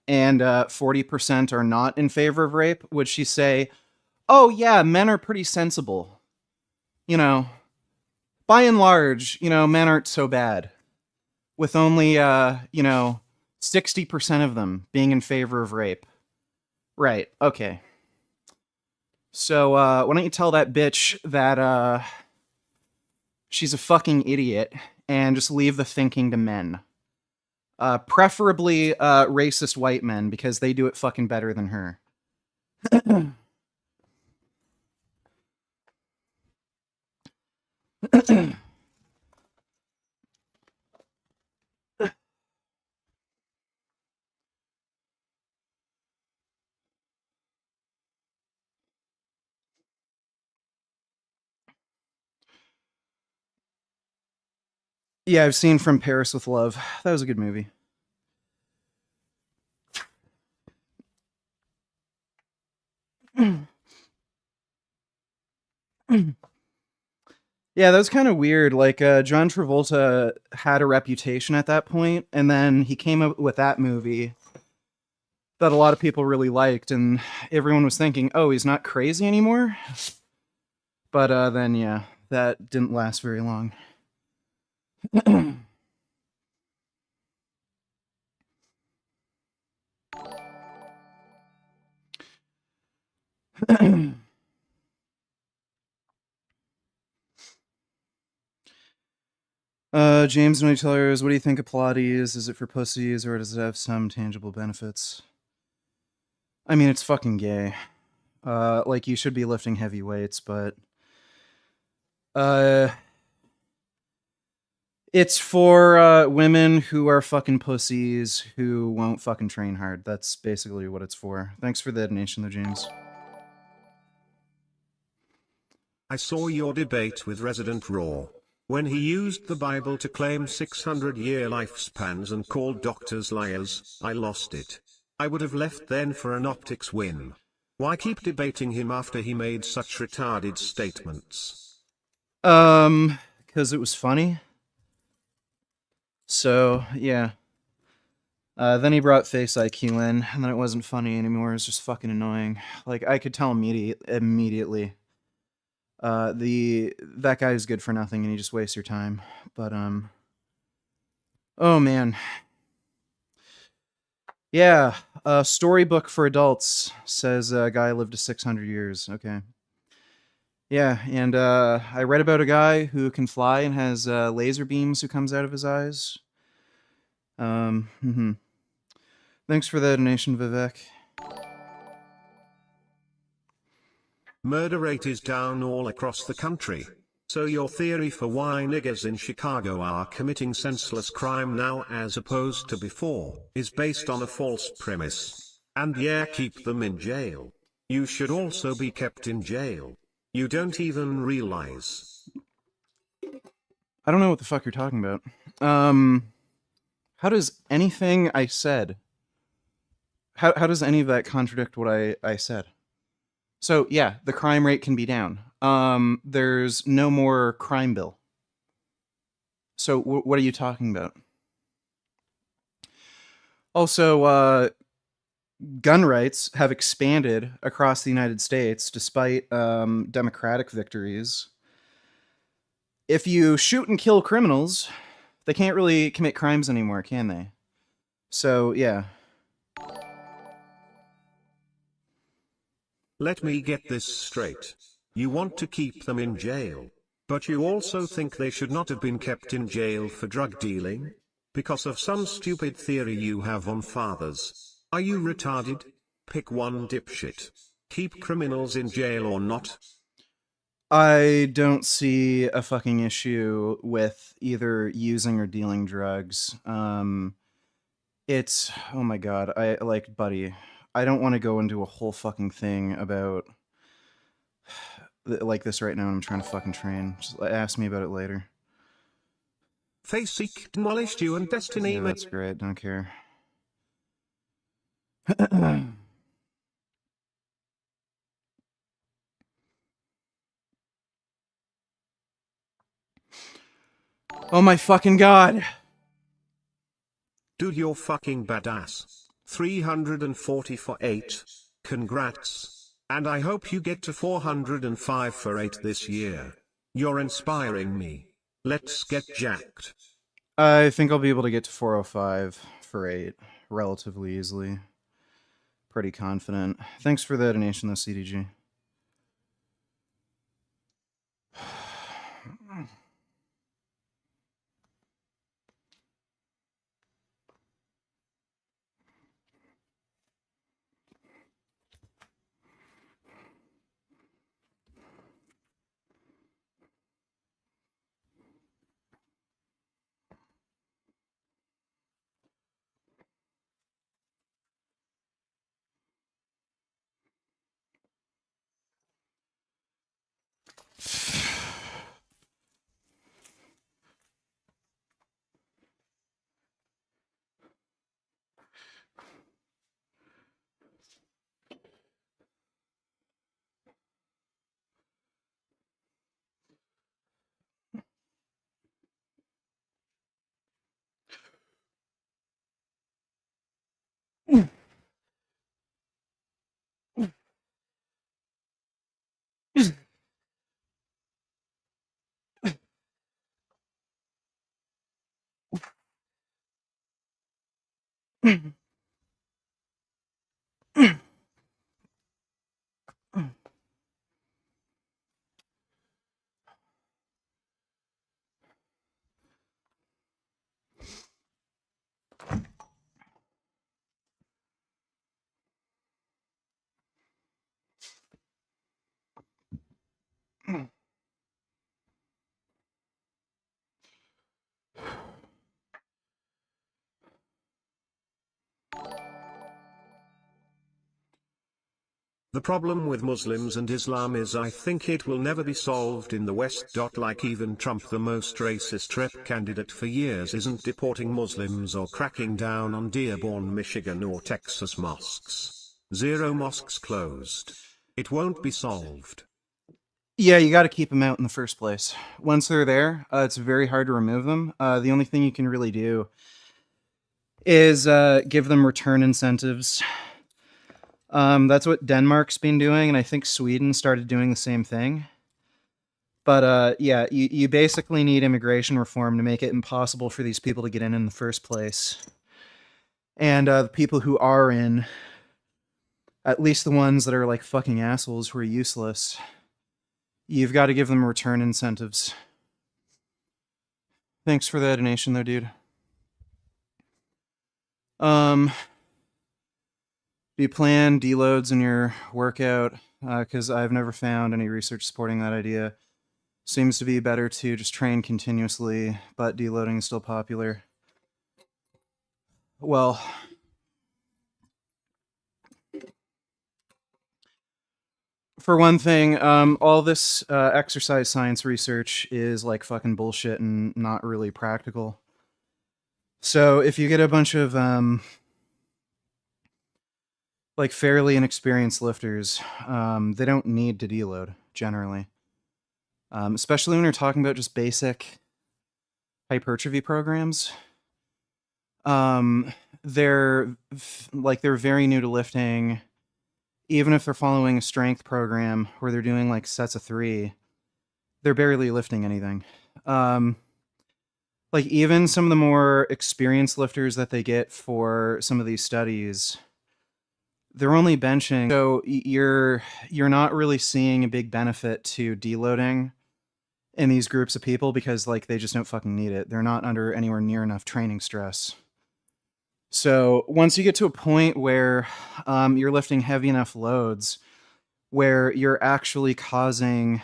and 40% are not in favor of rape, would she say, oh yeah, men are pretty sensible? You know, by and large, men aren't so bad. With only, 60% of them being in favor of rape. Right, okay. So, why don't you tell that bitch that, she's a fucking idiot and just leave the thinking to men. Preferably, racist white men, because they do it fucking better than her. Yeah, I've seen From Paris with Love. That was a good movie. Yeah, that was kind of weird. Like, John Travolta had a reputation at that point, and then he came up with that movie that a lot of people really liked, and everyone was thinking, oh, he's not crazy anymore? But then, yeah, that didn't last very long. James Noy Tellers, what do you think of Pilates? Is it for pussies or does it have some tangible benefits? I mean, it's fucking gay. Like, you should be lifting heavy weights, but It's for women who are fucking pussies who won't fucking train hard. That's basically what it's for. Thanks for the donation, though, James. I saw your debate with Resident Raw. When he used the Bible to claim 600-year lifespans and called doctors liars, I lost it. I would have left then for an optics win. Why keep debating him after he made such retarded statements? Because it was funny. So, yeah. Then he brought Face IQ in, and then it wasn't funny anymore. It was just fucking annoying. Like, I could tell immediately. That guy is good for nothing, and he just wastes your time. But, oh, man. Yeah, a storybook for adults says a guy lived to 600 years. Okay. Yeah, and I read about a guy who can fly and has laser beams who comes out of his eyes. Mm-hmm. Thanks for the donation, Vivek. Murder rate is down all across the country. So your theory for why niggers in Chicago are committing senseless crime now as opposed to before is based on a false premise. And yeah, keep them in jail. You should also be kept in jail. You don't even realize. I don't know what the fuck you're talking about. How does anything I said... How does any of that contradict what I said? So, yeah, the crime rate can be down. There's no more crime bill. So, what are you talking about? Also, gun rights have expanded across the United States despite democratic victories. If you shoot and kill criminals, they can't really commit crimes anymore, can they? So, yeah. Let me get this straight. You want to keep them in jail, but you also think they should not have been kept in jail for drug dealing? Because of some stupid theory you have on fathers. Are you retarded? Pick one, dipshit. Keep criminals in jail or not? I don't see a fucking issue with either using or dealing drugs. It's, oh my god, buddy, I don't want to go into a whole fucking thing about like this right now. I'm trying to fucking train. Just ask me about it later. Face seek demolished you and destiny. Yeah, that's great. Don't care. Oh my fucking god. Dude, you're fucking badass. 340 for 8. Congrats. And I hope you get to 405 for 8 this year. You're inspiring me. Let's get jacked. I think I'll be able to get to 405 for 8 relatively easily. Pretty confident. Thanks for the donation though, CDG. The problem with Muslims and Islam is I think it will never be solved in the West. Like even Trump, the most racist rep candidate for years, isn't deporting Muslims or cracking down on Dearborn, Michigan or Texas mosques. 0 mosques closed. It won't be solved. Yeah, you got to keep them out in the first place. Once they're there, it's very hard to remove them. The only thing you can really do is give them return incentives. That's what Denmark's been doing, and I think Sweden started doing the same thing. But yeah, you basically need immigration reform to make it impossible for these people to get in the first place. And the people who are in, at least the ones that are like fucking assholes who are useless, you've got to give them return incentives. Thanks for the donation, though, dude. Do you plan deloads in your workout? Because I've never found any research supporting that idea. Seems to be better to just train continuously, but deloading is still popular. Well, for one thing, all this exercise science research is like fucking bullshit and not really practical. So if you get a bunch of like fairly inexperienced lifters, they don't need to deload generally. Especially when you're talking about just basic hypertrophy programs. They're very new to lifting. Even if they're following a strength program where they're doing like sets of 3, they're barely lifting anything. Like even some of the more experienced lifters that they get for some of these studies, they're only benching. So you're not really seeing a big benefit to deloading in these groups of people because like they just don't fucking need it. They're not under anywhere near enough training stress. So once you get to a point where you're lifting heavy enough loads where you're actually causing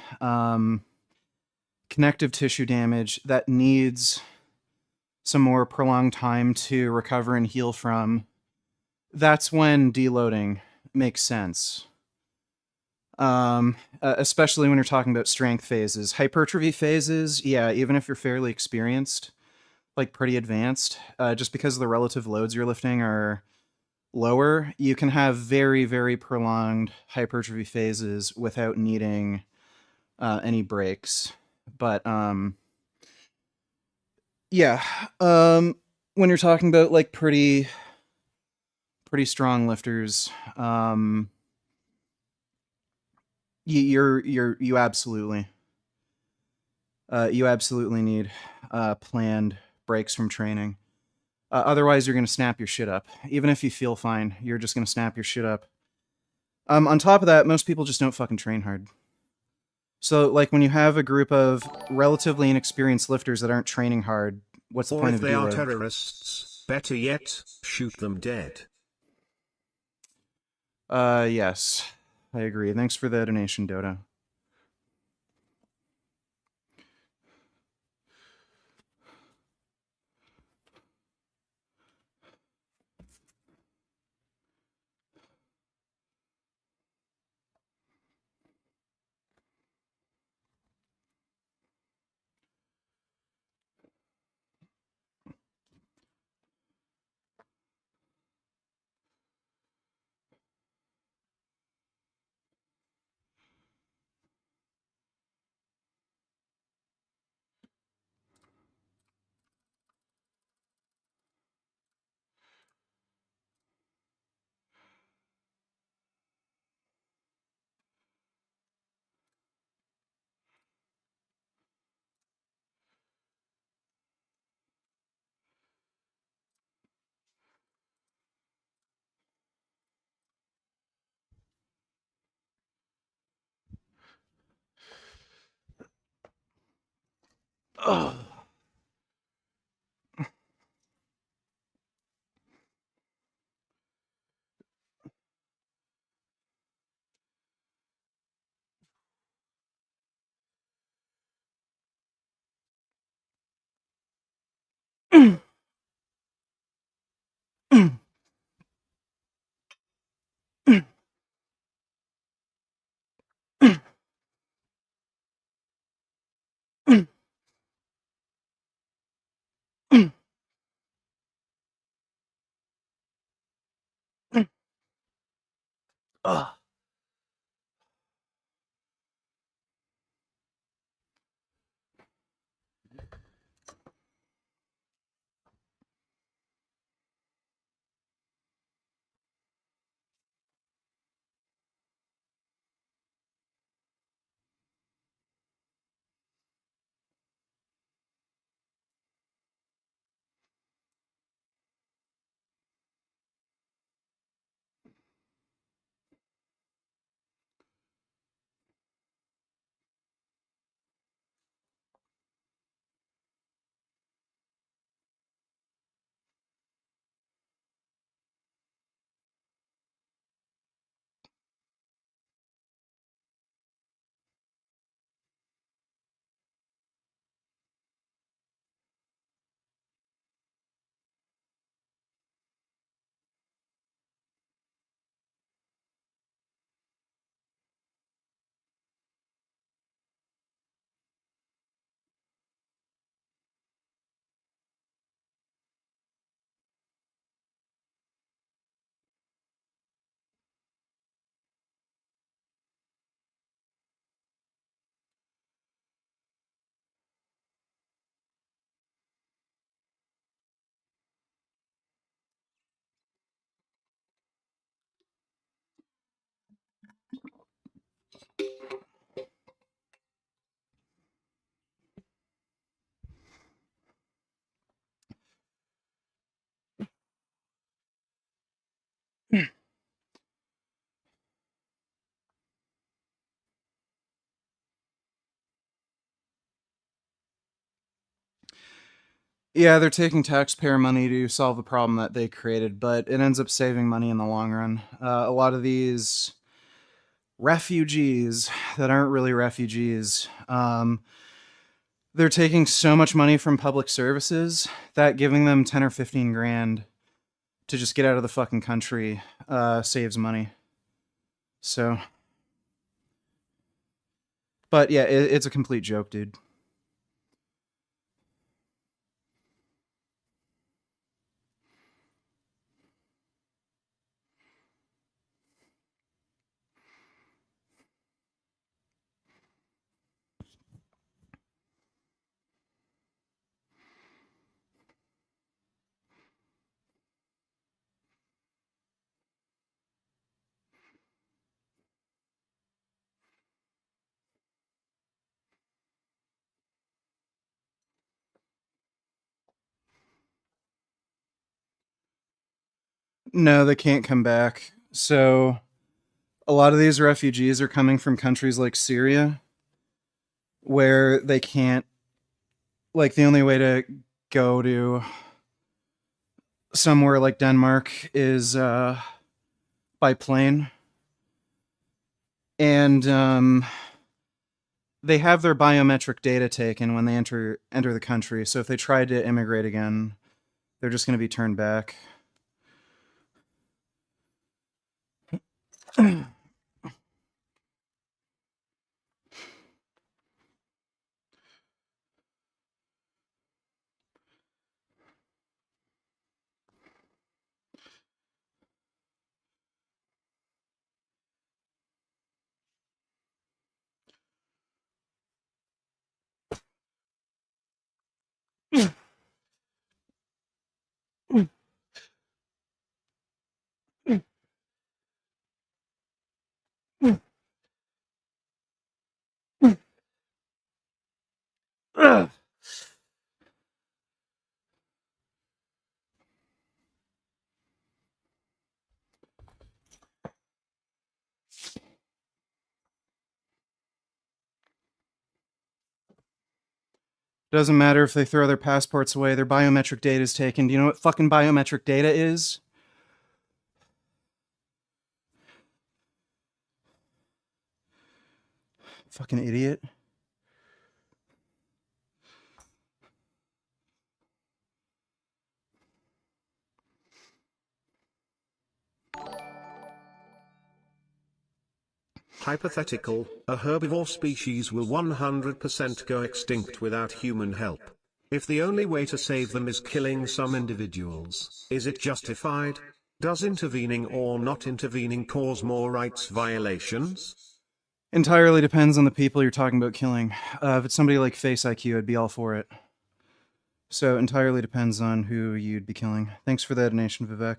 connective tissue damage that needs some more prolonged time to recover and heal from, that's when deloading makes sense. Especially when you're talking about strength phases. Hypertrophy phases, yeah, even if you're fairly experienced, like pretty advanced, just because the relative loads you're lifting are lower, you can have very, very prolonged hypertrophy phases without needing any breaks. But yeah, when you're talking about like pretty strong lifters, you absolutely need planned breaks from training. Otherwise, you're going to snap your shit up. Even if you feel fine, you're just going to snap your shit up. On top of that, most people just don't fucking train hard. So, like, when you have a group of relatively inexperienced lifters that aren't training hard, what's the Or point if of a they are deload? terrorists, better yet, shoot them dead. Yes, I agree. Thanks for the donation, Dota. Oh. Ugh. Yeah, they're taking taxpayer money to solve the problem that they created, but it ends up saving money in the long run. A lot of these refugees that aren't really refugees, they're taking so much money from public services that giving them 10 or 15 grand to just get out of the fucking country saves money. So, but yeah, it's a complete joke, dude. No, they can't come back. So, a lot of these refugees are coming from countries like Syria, where they can't, like, the only way to go to somewhere like Denmark is by plane. And they have their biometric data taken when they enter the country. So if they try to immigrate again, they're just going to be turned back. Doesn't matter if they throw their passports away, their biometric data is taken. Do you know what fucking biometric data is? Fucking idiot. Hypothetical, a herbivore species will 100% go extinct without human help. If the only way to save them is killing some individuals, is it justified? Does intervening or not intervening cause more rights violations? Entirely depends on the people you're talking about killing. If it's somebody like Face IQ, I'd be all for it. So entirely depends on who you'd be killing. Thanks for that donation, Vivek.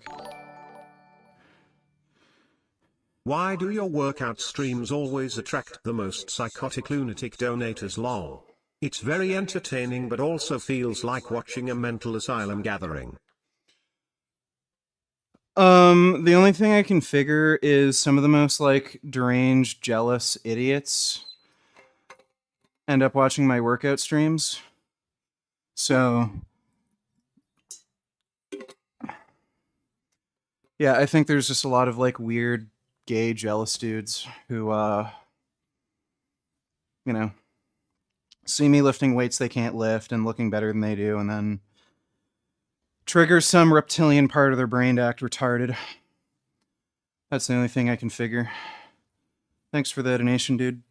Why do your workout streams always attract the most psychotic lunatic donators lol? It's very entertaining but also feels like watching a mental asylum gathering. The only thing I can figure is some of the most like deranged, jealous idiots end up watching my workout streams. So yeah, I think there's just a lot of like weird, gay, jealous dudes who you know, see me lifting weights they can't lift and looking better than they do, and then trigger some reptilian part of their brain to act retarded. That's the only thing I can figure. Thanks for the donation, dude.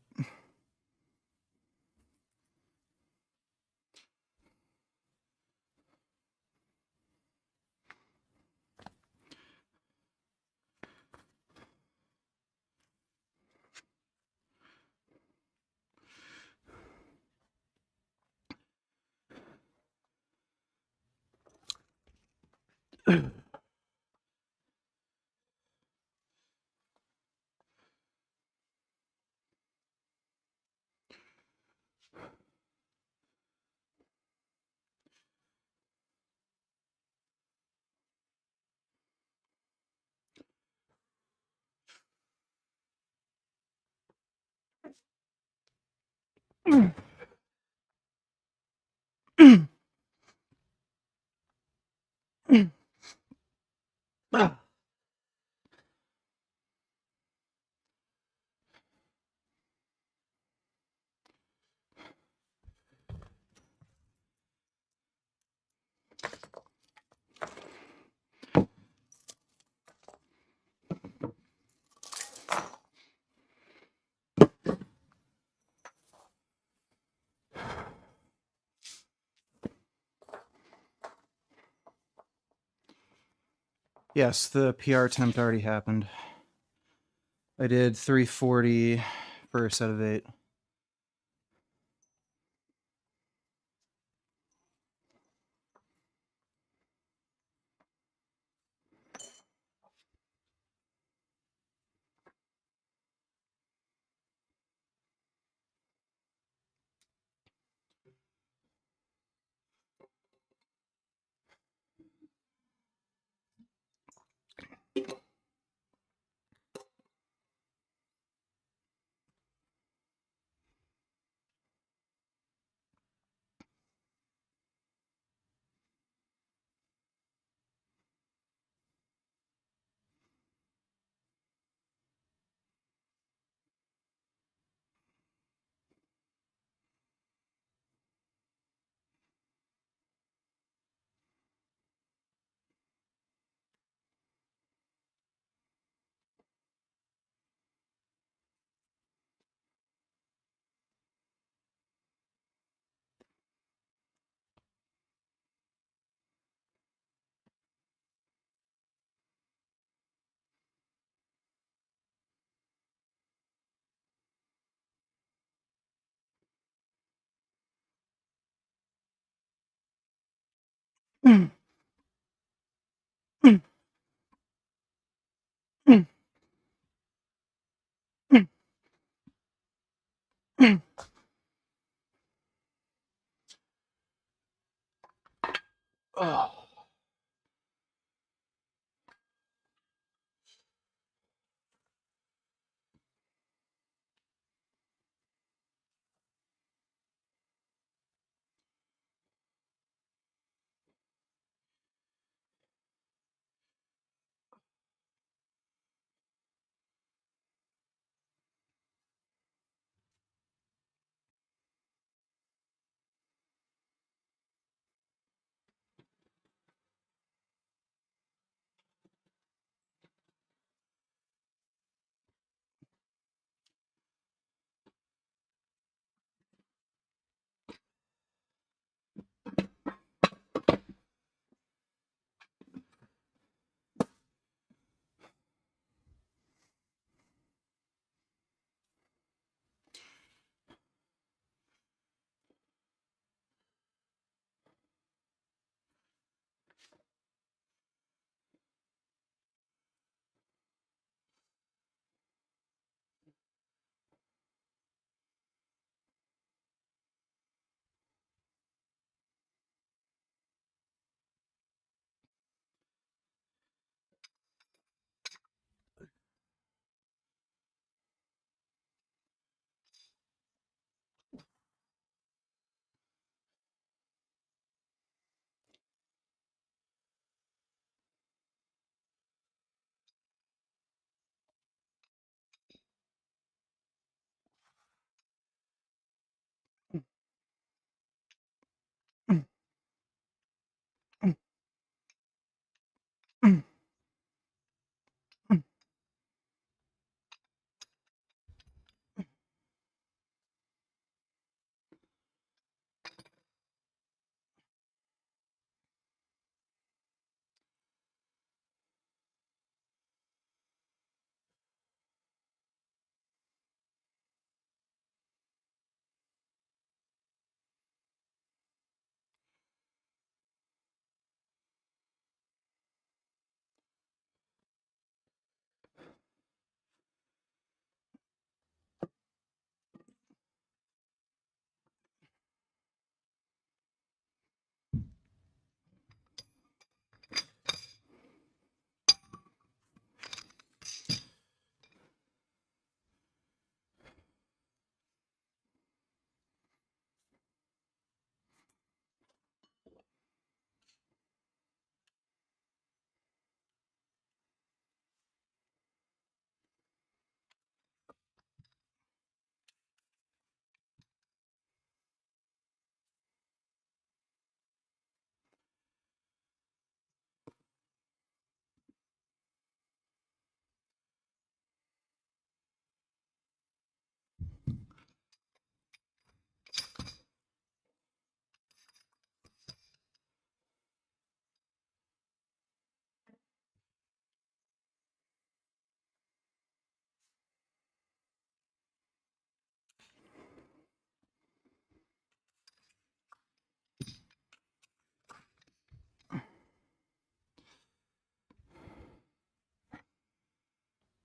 Yes, the PR attempt already happened. I did 340 for a set of 8. Oh.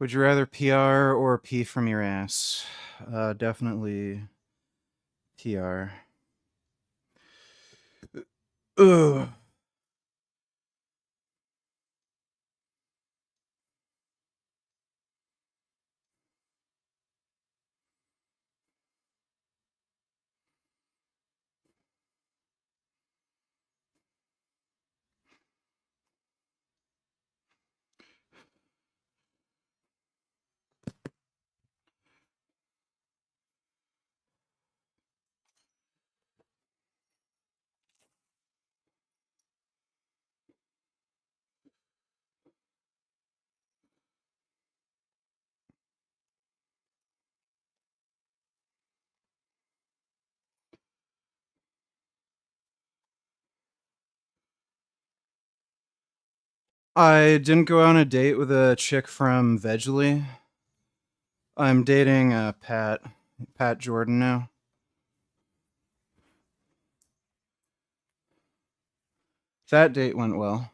Would you rather PR or pee from your ass? Definitely PR. Ugh. I didn't go on a date with a chick from Vegely. I'm dating Pat Jordan now. That date went well.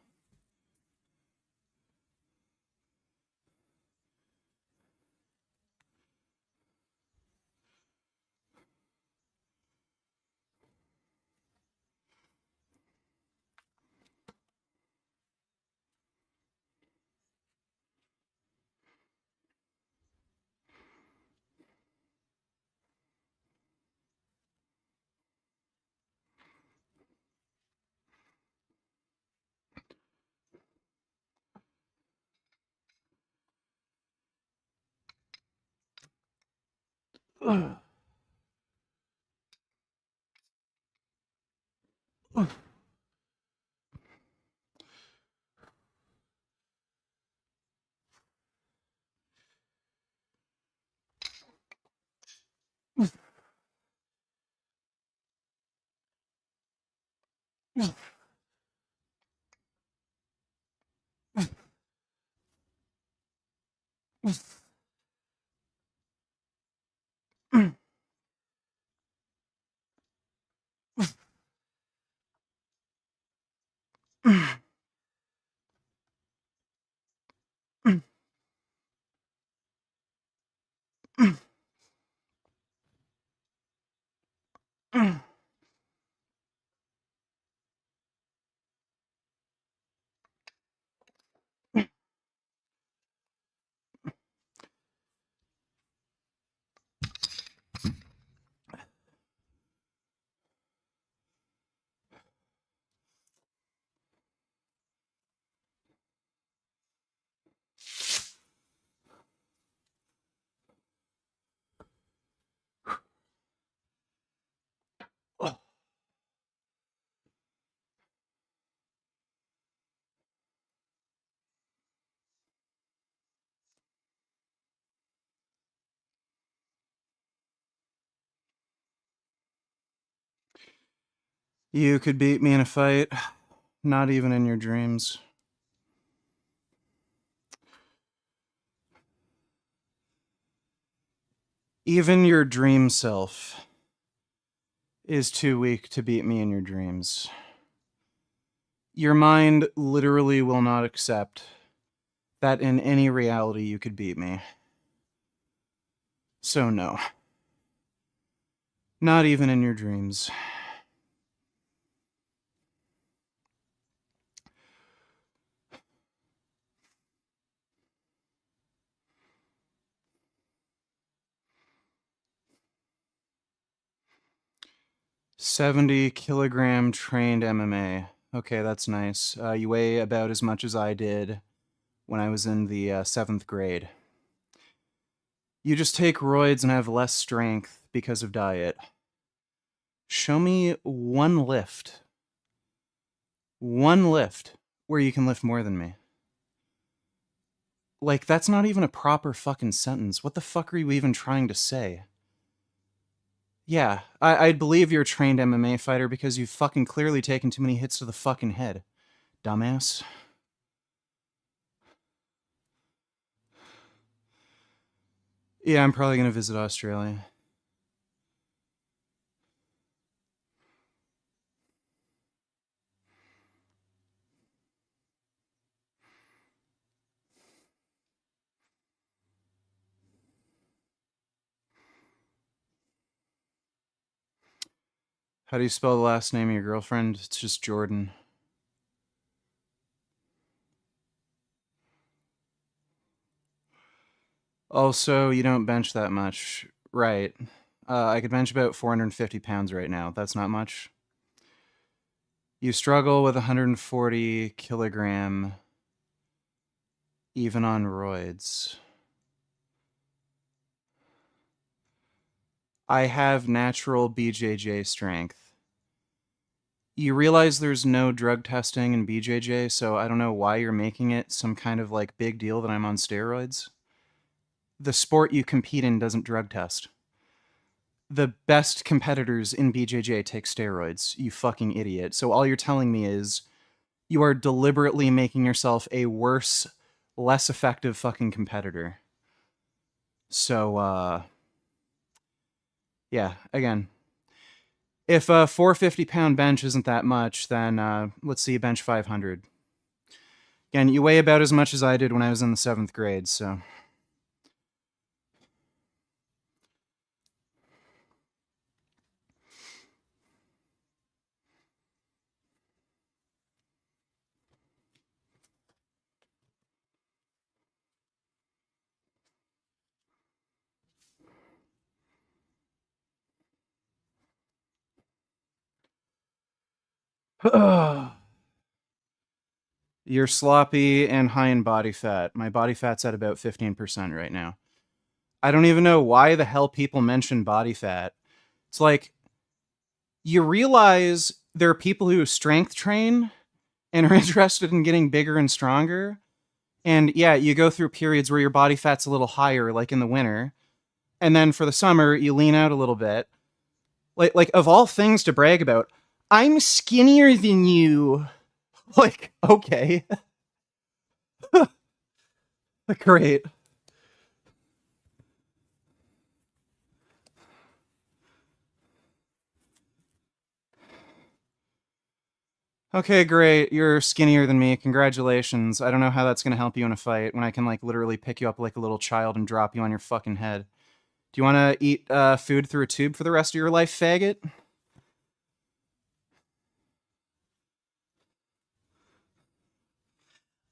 You could beat me in a fight, not even in your dreams. Even your dream self is too weak to beat me in your dreams. Your mind literally will not accept that in any reality you could beat me. So, no. Not even in your dreams. $70-kilogram trained MMA. Okay, that's nice. You weigh about as much as I did when I was in the 7th grade. You just take roids and have less strength because of diet. Show me one lift. One lift where you can lift more than me. Like, that's not even a proper fucking sentence. What the fuck are you even trying to say? Yeah, I'd believe you're a trained MMA fighter because you've fucking clearly taken too many hits to the fucking head. Dumbass. Yeah, I'm probably gonna visit Australia. How do you spell the last name of your girlfriend? It's just Jordan. Also, you don't bench that much. Right. I could bench about 450 pounds right now. That's not much. You struggle with 140 kilogram, even on roids. I have natural BJJ strength. You realize there's no drug testing in BJJ, so I don't know why you're making it some kind of like big deal that I'm on steroids. The sport you compete in doesn't drug test. The best competitors in BJJ take steroids, you fucking idiot. So all you're telling me is you are deliberately making yourself a worse, less effective fucking competitor. So, yeah, again, if a 450-pound bench isn't that much, then let's see you bench 500. Again, you weigh about as much as I did when I was in the 7th grade, so... You're sloppy and high in body fat. My body fat's at about 15% right now. I don't even know why the hell people mention body fat. It's like, you realize there are people who strength train and are interested in getting bigger and stronger. And yeah, you go through periods where your body fat's a little higher, like in the winter. And then for the summer, you lean out a little bit. Like of all things to brag about, I'm skinnier than you. Like, okay. Great. Okay, great. You're skinnier than me. Congratulations. I don't know how that's going to help you in a fight when I can, like, literally pick you up like a little child and drop you on your fucking head. Do you want to eat food through a tube for the rest of your life, faggot?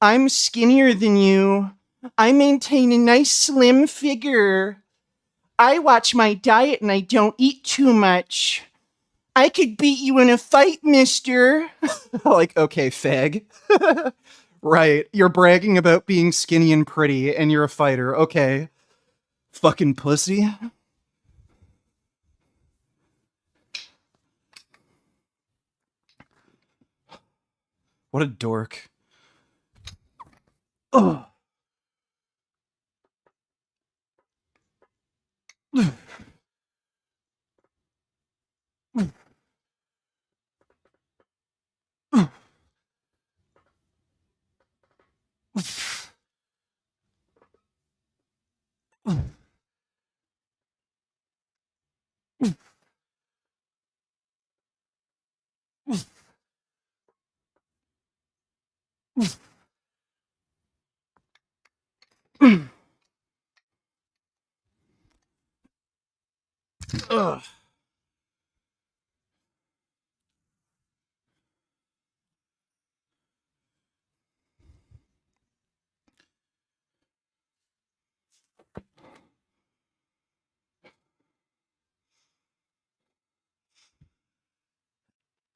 I'm skinnier than you. I maintain a nice slim figure. I watch my diet and I don't eat too much. I could beat you in a fight, mister. Like, okay, fag. Right, you're bragging about being skinny and pretty and you're a fighter. Okay. Fucking pussy. What a dork. Ugh. Ugh.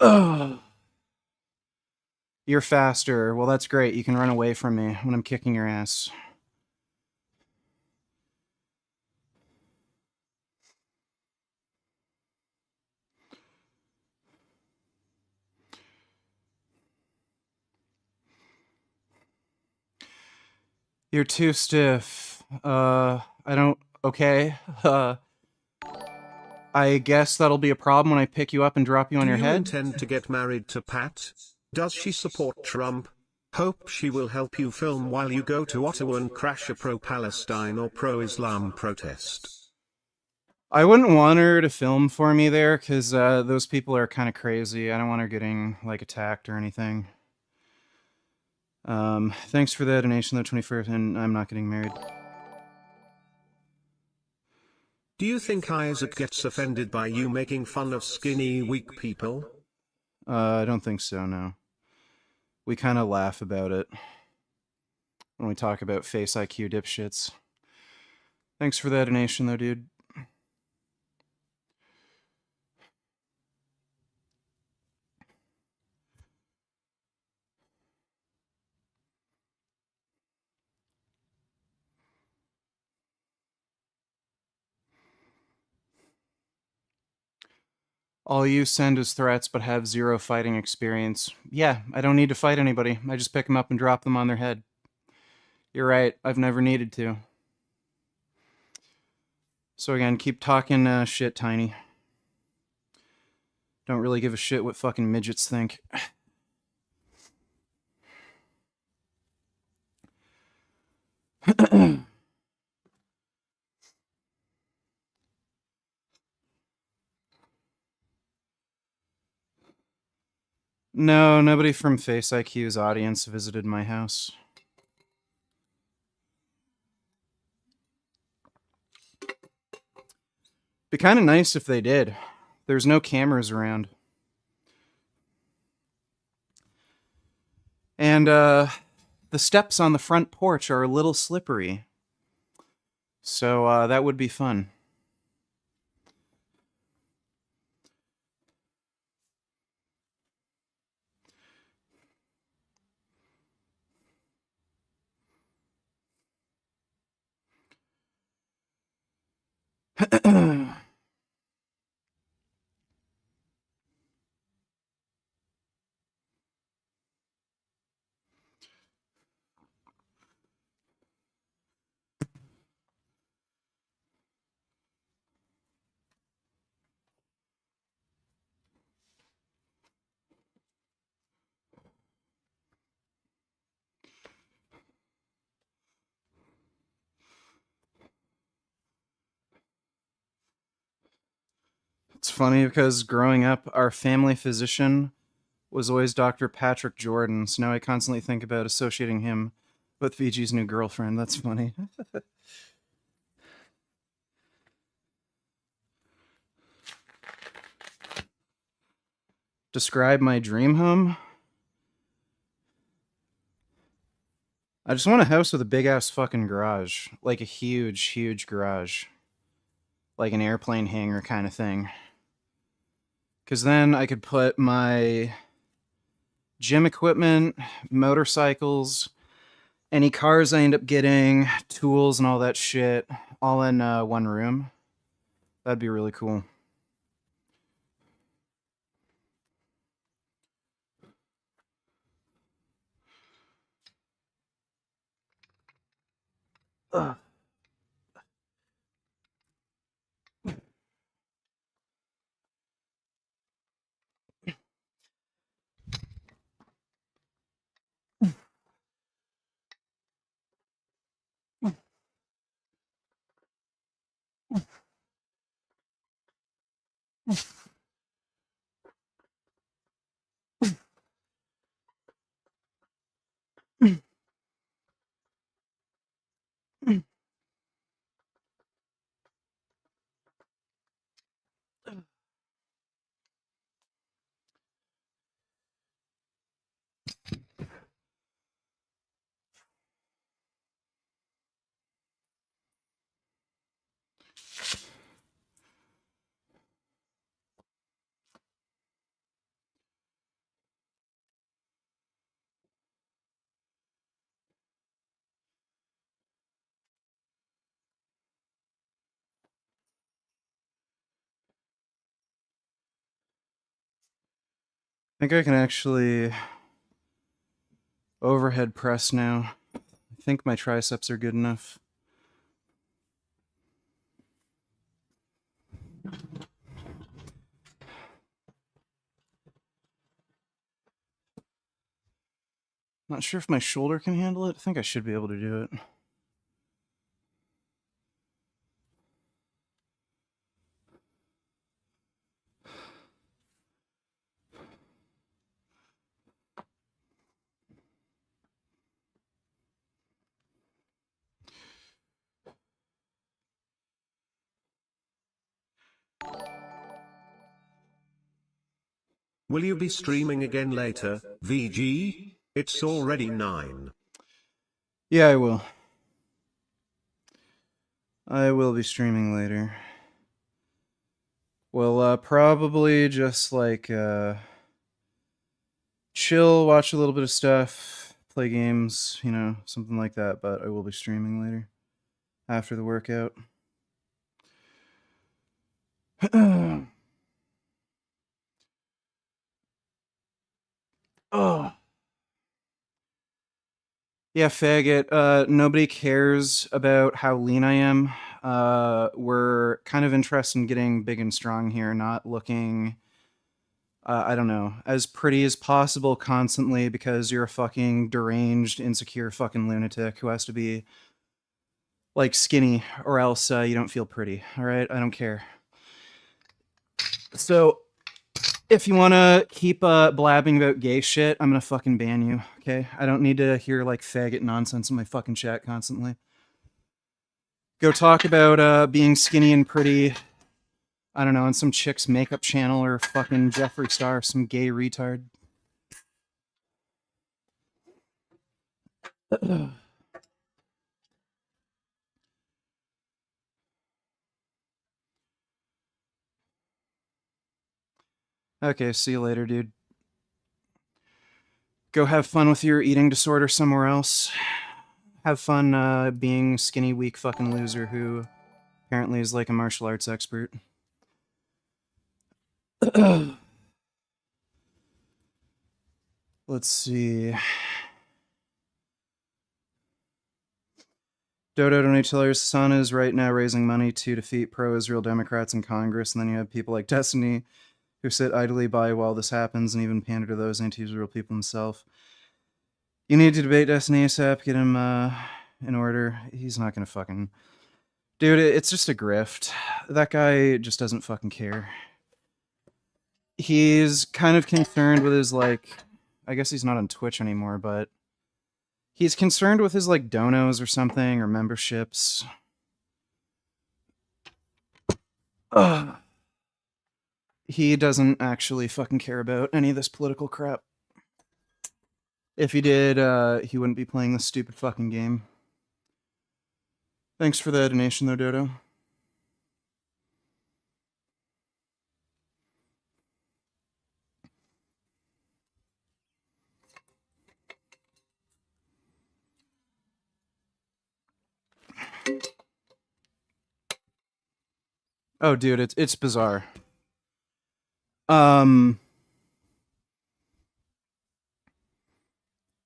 Ugh. You're faster. Well, that's great. You can run away from me when I'm kicking your ass. You're too stiff. I don't... Okay. I guess that'll be a problem when I pick you up and drop you on Do your you head. intend to get married to Pat? Does she support Trump? Hope she will help you film while you go to Ottawa and crash a pro-Palestine or pro-Islam protest. I wouldn't want her to film for me there, because those people are kind of crazy. I don't want her getting, like, attacked or anything. Thanks for the donation, though, 21st, and I'm not getting married. Do you think Isaac gets offended by you making fun of skinny, weak people? I don't think so, no. We kind of laugh about it when we talk about face IQ dipshits. Thanks for that donation, though, dude. All you send is threats but have zero fighting experience. Yeah, I don't need to fight anybody. I just pick them up and drop them on their head. You're right, I've never needed to. So again, keep talking shit, Tiny. Don't really give a shit what fucking midgets think. No, nobody from Face IQ's audience visited my house. Be kind of nice if they did. There's no cameras around. And, the steps on the front porch are a little slippery. So, that would be fun. It's funny because growing up, our family physician was always Dr. Patrick Jordan, so now I constantly think about associating him with Vigi's new girlfriend. That's funny. Describe my dream home? I just want a house with a big ass fucking garage. Like a huge, huge garage. Like an airplane hangar kind of thing. Because then I could put my gym equipment, motorcycles, any cars I end up getting, tools, and all that shit, all in one room. That'd be really cool. Ugh. I think I can actually overhead press now. I think my triceps are good enough. Not sure if my shoulder can handle it. I think I should be able to do it. Will you be streaming again later, VG? It's already 9. Yeah, I will. I will be streaming later. We'll probably just like chill, watch a little bit of stuff, play games, you know, something like that, but I will be streaming later after the workout. Oh. Yeah, faggot. Nobody cares about how lean I am. We're kind of interested in getting big and strong here, not looking, I don't know, as pretty as possible constantly because you're a fucking deranged, insecure fucking lunatic who has to be like skinny or else you don't feel pretty. All right, I don't care. So if you want to keep blabbing about gay shit, I'm gonna fucking ban you. Okay, I don't need to hear like faggot nonsense in my fucking chat constantly. Go talk about being skinny and pretty. I don't know, on some chick's makeup channel or fucking Jeffree Star, some gay retard. Okay, see you later, dude. Go have fun with your eating disorder somewhere else. Have fun being skinny, weak fucking loser who apparently is like a martial arts expert. Let's see. Dodo donates Son is right now raising money to defeat pro-Israel Democrats in Congress, and then you have people like Destiny who sit idly by while this happens and even pander to those anti-Israel people themselves. You need to debate Destiny ASAP, get him in order. He's not gonna fucking... Dude, it's just a grift. That guy just doesn't fucking care. He's kind of concerned with his, like... I guess he's not on Twitch anymore, but... He's concerned with his, like, donos or something, or memberships. Ugh. He doesn't actually fucking care about any of this political crap. If he did, he wouldn't be playing this stupid fucking game. Thanks for the donation, though, Dodo. Oh, dude, it's bizarre.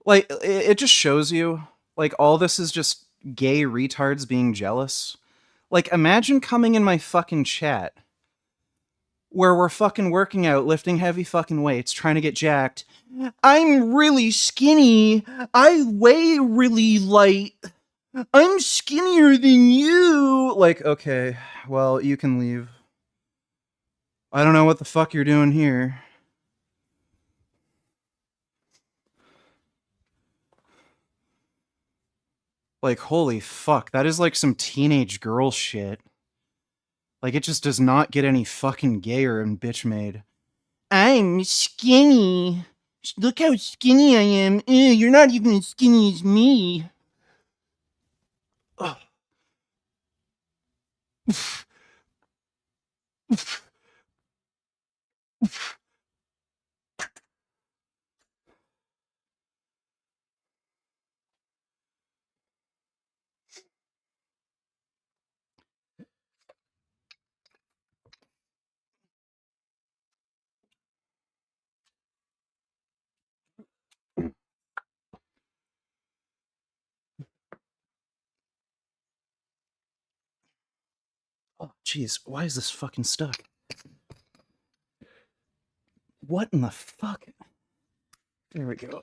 Like, it just shows you, like, all this is just gay retards being jealous. Like, imagine coming in my fucking chat where we're fucking working out, lifting heavy fucking weights, trying to get jacked. I'm really skinny. I weigh really light. I'm skinnier than you. Like, okay, well, you can leave. I don't know what the fuck you're doing here. Like, holy fuck, that is like some teenage girl shit. Like, it just does not get any fucking gayer and bitch made. I'm skinny. Look how skinny I am. Ew, you're not even as skinny as me. Ugh. Oh, jeez, why is this fucking stuck? What in the fuck? There we go.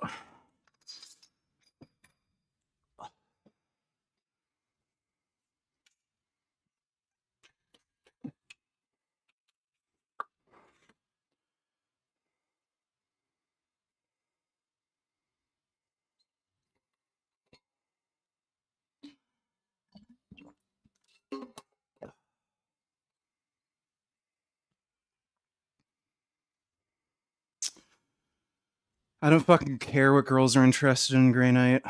I don't fucking care what girls are interested in, Grey Knight.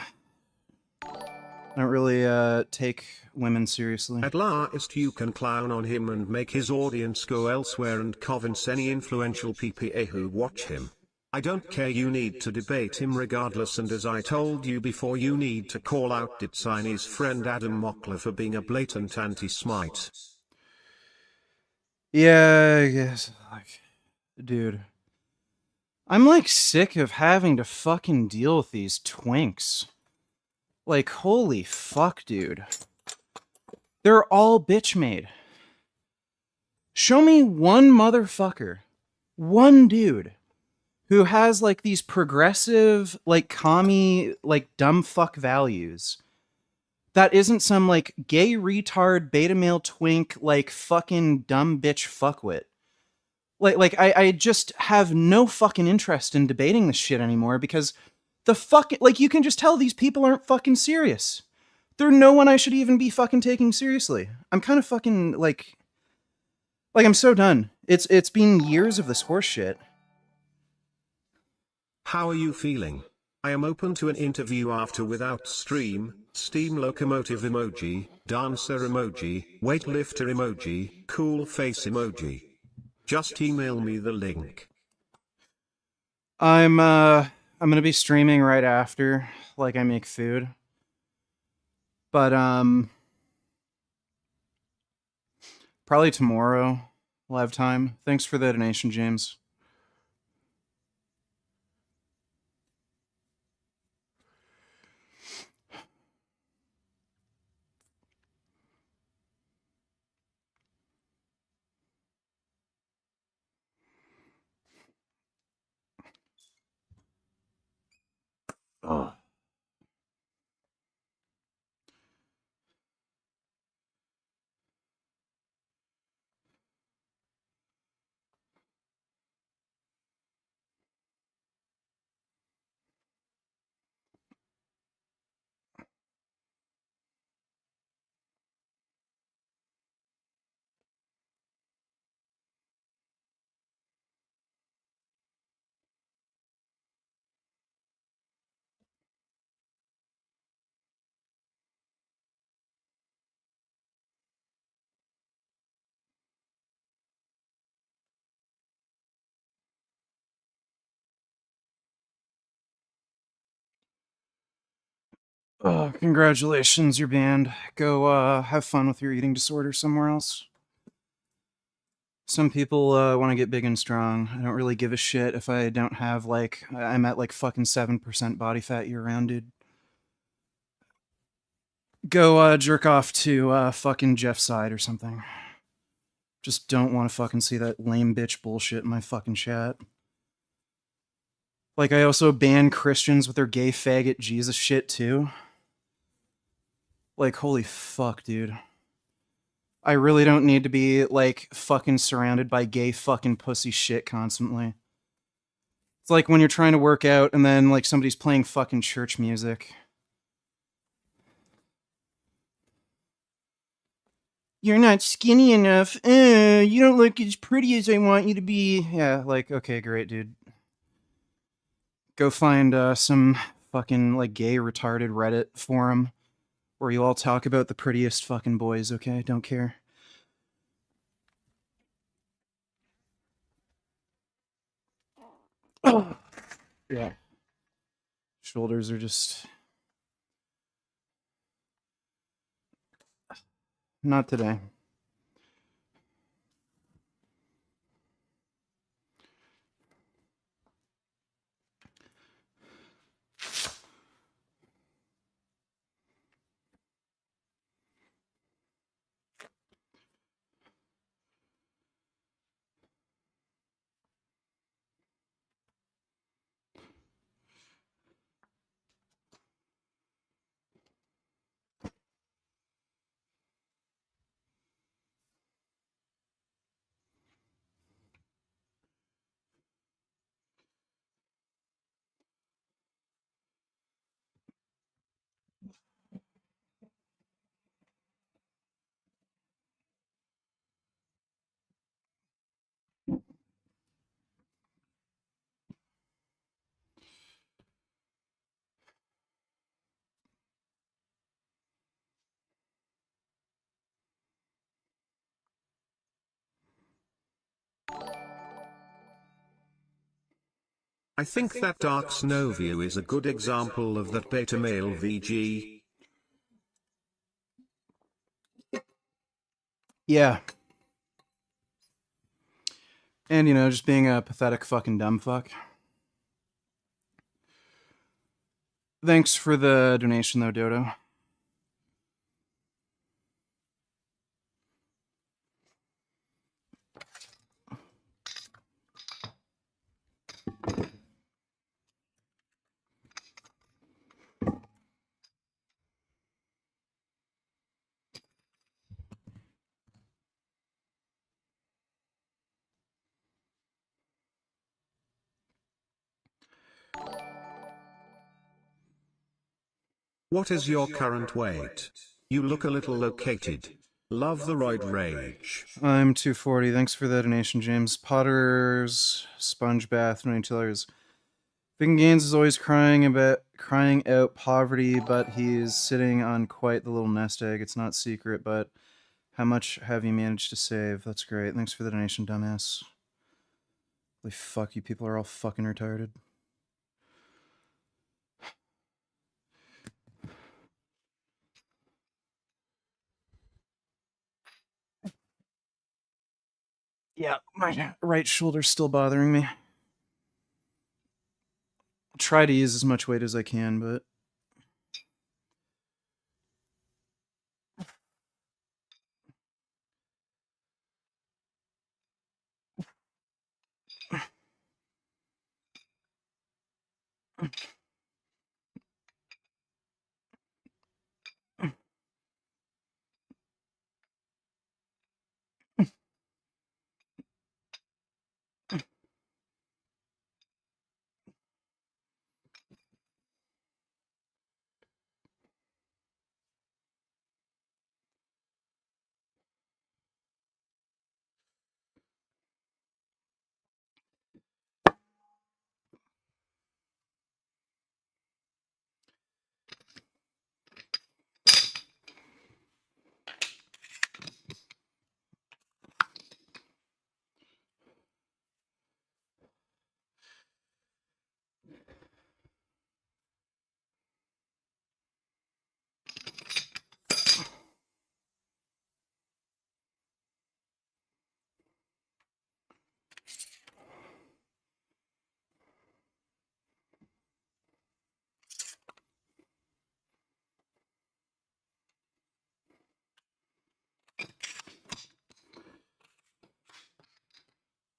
I don't really take women seriously. At last you can clown on him and make his audience go elsewhere and convince any influential PPA who watch him. I don't care, you need to debate him regardless, and as I told you before, you need to call out Ditsigny's friend Adam Mockler for being a blatant anti-Smite. Yeah, I guess, like, dude. I'm like sick of having to fucking deal with these twinks. Like, holy fuck, dude. They're all bitch made. Show me one motherfucker, one dude, who has like these progressive, like commie, like dumb fuck values that isn't some like gay retard beta male twink, like fucking dumb bitch fuckwit. I just have no fucking interest in debating this shit anymore because the fucking, like, you can just tell these people aren't fucking serious. They're no one I should even be fucking taking seriously. I'm kind of fucking like I'm so done. It's been years of this horse shit. How are you feeling? I am open to an interview after without stream, steam locomotive emoji, dancer emoji, weightlifter emoji, cool face emoji. Just email me the link. I'm gonna be streaming right after, like I make food. But probably tomorrow we'll have time. Thanks for the donation, James. Oh. Oh, congratulations, you're banned. Go have fun with your eating disorder somewhere else. Some people want to get big and strong. I don't really give a shit if I don't have like I'm at like fucking 7% body fat year round, dude. Go jerk off to fucking Jeff's side or something. Just don't want to fucking see that lame bitch bullshit in my fucking chat. Like, I also ban Christians with their gay faggot Jesus shit too. Like, holy fuck, dude. I really don't need to be, like, fucking surrounded by gay fucking pussy shit constantly. It's like when you're trying to work out and then, like, somebody's playing fucking church music. You're not skinny enough. You don't look as pretty as I want you to be. Yeah, like, okay, great, dude. Go find some fucking, like, gay retarded Reddit forum where you all talk about the prettiest fucking boys, okay? Don't care. Oh. Yeah. Shoulders are just... not today. I think that dark snow view is a good example of that beta male VG. Yeah. And, you know, just being a pathetic fucking dumb fuck. Thanks for the donation, though, Dodo. What is your current weight? You look a little located. Love the roid rage. I'm 240. Thanks for the donation, James. Potter's sponge bath, $92. Vegangains is always crying out poverty, but he's sitting on quite the little nest egg. It's not secret, but how much have you managed to save? That's great. Thanks for the donation, dumbass. Holy fuck, you people are all fucking retarded. Yeah, my right shoulder's still bothering me. I'll try to use as much weight as I can, but...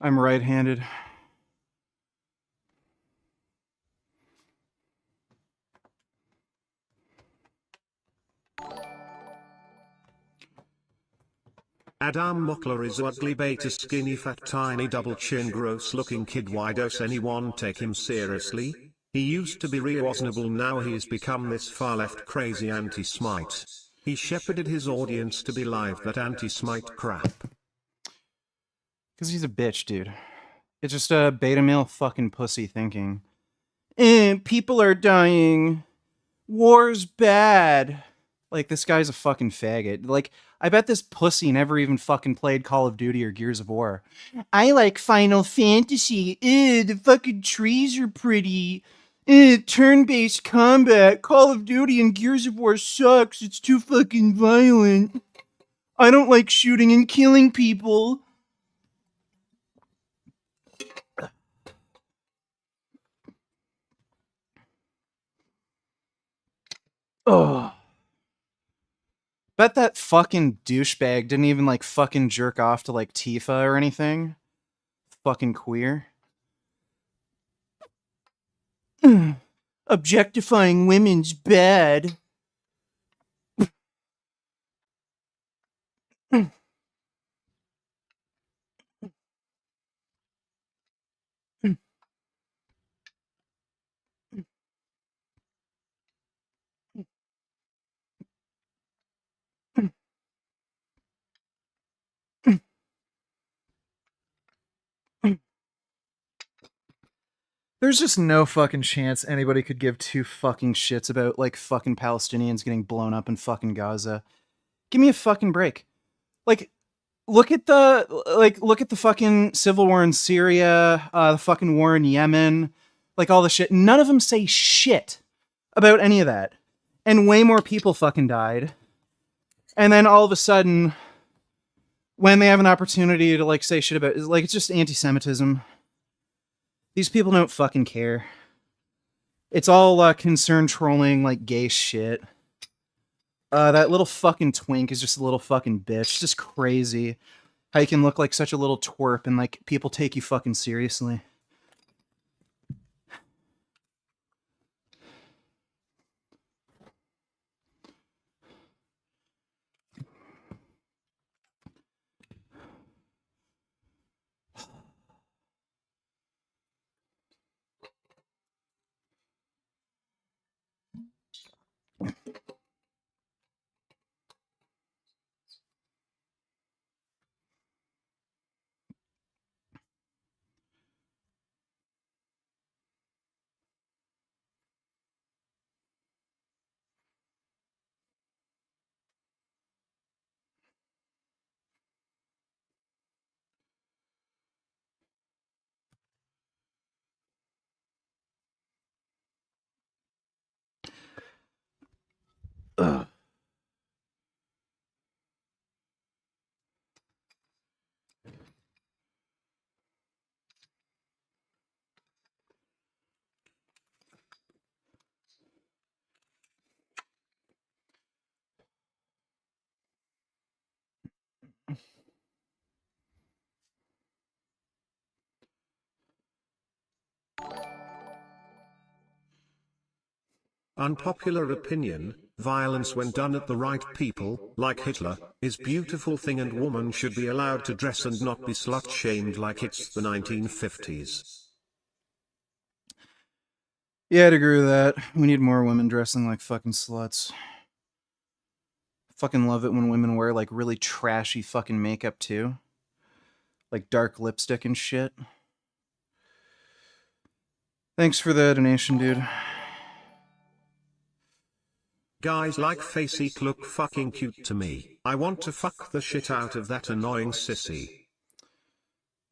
I'm right-handed. Adam Muckler is ugly beta skinny fat tiny double chin gross looking kid. Why does anyone take him seriously? He used to be reasonable, now he's become this far left crazy anti-smite. He shepherded his audience to believe that anti-smite crap. Because he's a bitch, dude. It's just a beta male fucking pussy thinking. People are dying. War's bad. Like, this guy's a fucking faggot. Like, I bet this pussy never even fucking played Call of Duty or Gears of War. I like Final Fantasy. The fucking trees are pretty. Turn-based combat. Call of Duty and Gears of War sucks. It's too fucking violent. I don't like shooting and killing people. Ugh. Bet that fucking douchebag didn't even, like, fucking jerk off to, like, Tifa or anything. Fucking queer. Objectifying women's bad. There's just no fucking chance anybody could give two fucking shits about, like, fucking Palestinians getting blown up in fucking Gaza. Give me a fucking break. Like, look at the fucking civil war in Syria, the fucking war in Yemen, Like all the shit. None of them say shit about any of that. And way more people fucking died. And then all of a sudden, when they have an opportunity to like say shit about, like, it's just anti-Semitism. These people don't fucking care. It's all concern trolling, like gay shit. That little fucking twink is just a little fucking bitch. Just crazy. How you can look like such a little twerp and like people take you fucking seriously. Ugh. Unpopular opinion, violence when done at the right people, like Hitler, is beautiful thing and woman should be allowed to dress and not be slut-shamed like it's the 1950s. Yeah, I'd agree with that. We need more women dressing like fucking sluts. Fucking love it when women wear like really trashy fucking makeup too. Like dark lipstick and shit. Thanks for the donation, dude. Guys like Faceek look fucking cute to me. I want to fuck the shit out of that annoying sissy.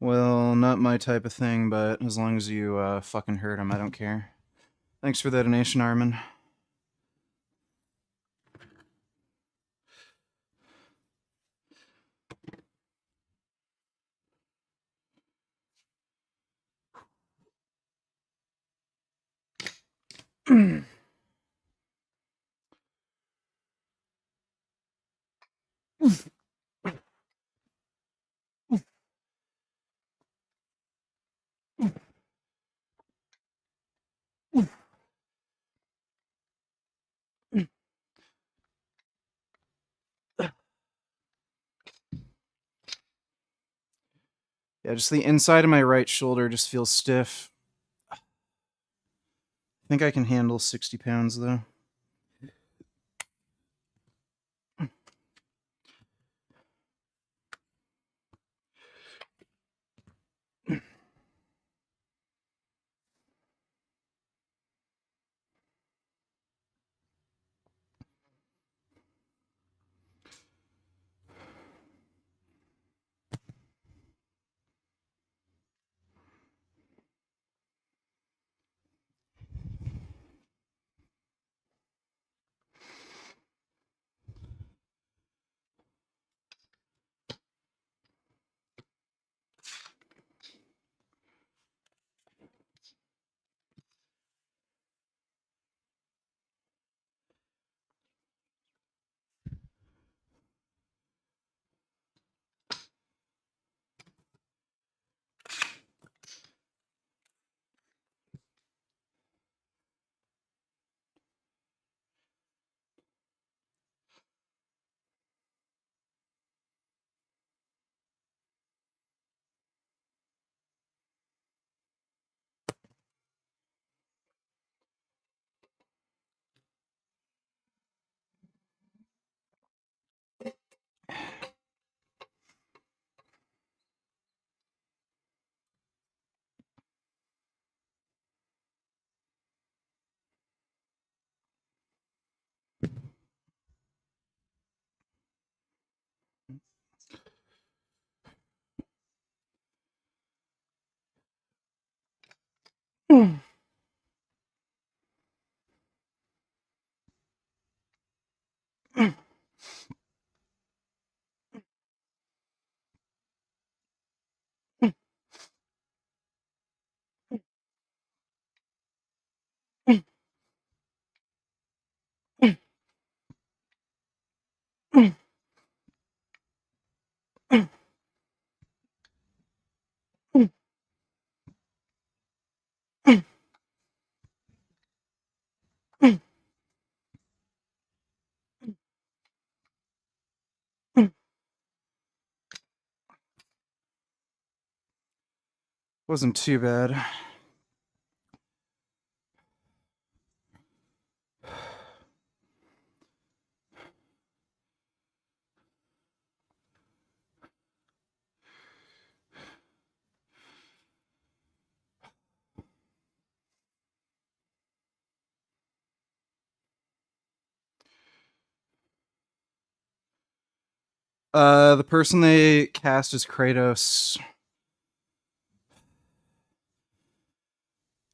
Well, not my type of thing, but as long as you fucking hurt him, I don't care. Thanks for the donation, Armin. Yeah, just the inside of my right shoulder just feels stiff. I think I can handle 60 pounds, though. Wasn't too bad. The person they cast as Kratos.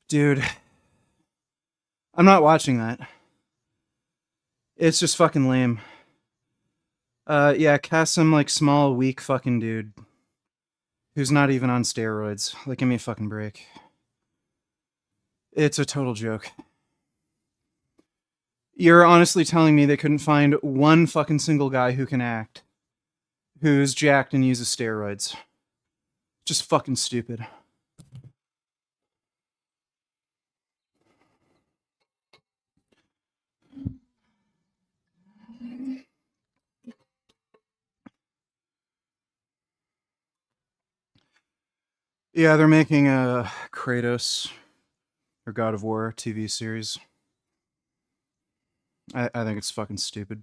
Dude, I'm not watching that. It's just fucking lame. Yeah, cast some like small, weak fucking dude who's not even on steroids. Like, give me a fucking break. It's a total joke. You're honestly telling me they couldn't find one fucking single guy who can act, who's jacked and uses steroids. Just fucking stupid. Yeah, they're making a Kratos or God of War TV series. I think it's fucking stupid.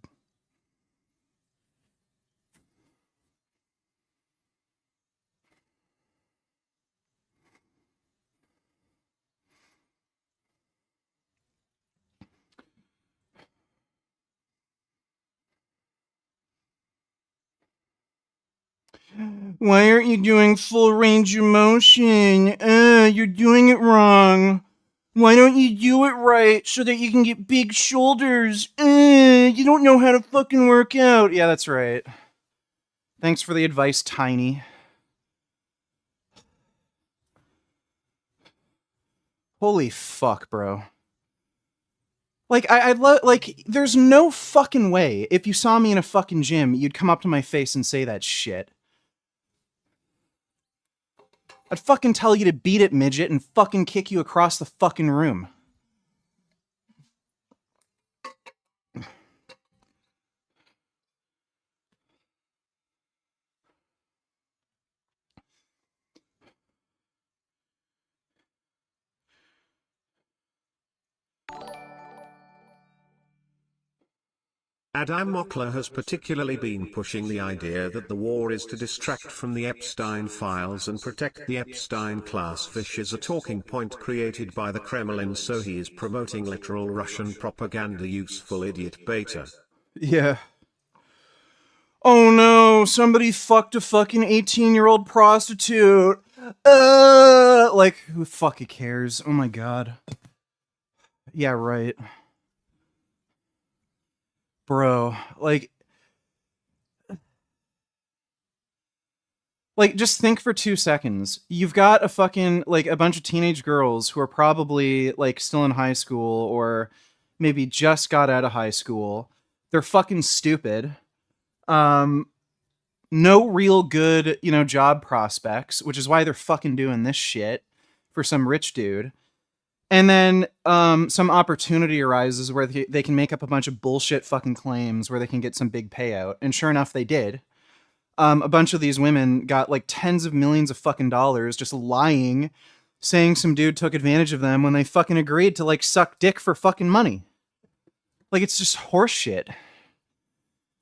Why aren't you doing full range of motion? You're doing it wrong. Why don't you do it right so that you can get big shoulders? You don't know how to fucking work out. Yeah, that's right. Thanks for the advice, Tiny. Holy fuck, bro. Like, I'd love, like, there's no fucking way if you saw me in a fucking gym, you'd come up to my face and say that shit. I'd fucking tell you to beat it, midget, and fucking kick you across the fucking room. Adam Mockler has particularly been pushing the idea that the war is to distract from the Epstein files and protect the Epstein class, which is a talking point created by the Kremlin, so he is promoting literal Russian propaganda. Useful idiot beta. Yeah. Oh no, somebody fucked a fucking 18-year-old prostitute. Like, who fucking cares? Oh my god. Yeah, right. Bro, like, just think for 2 seconds. You've got a fucking, like, a bunch of teenage girls who are probably, like, still in high school or maybe just got out of high school. They're fucking stupid. No real good, job prospects, which is why they're fucking doing this shit for some rich dude. And then some opportunity arises where they can make up a bunch of bullshit fucking claims where they can get some big payout. And sure enough, they did. A bunch of these women got like tens of millions of fucking dollars just lying, saying some dude took advantage of them when they fucking agreed to like suck dick for fucking money. Like, it's just horseshit.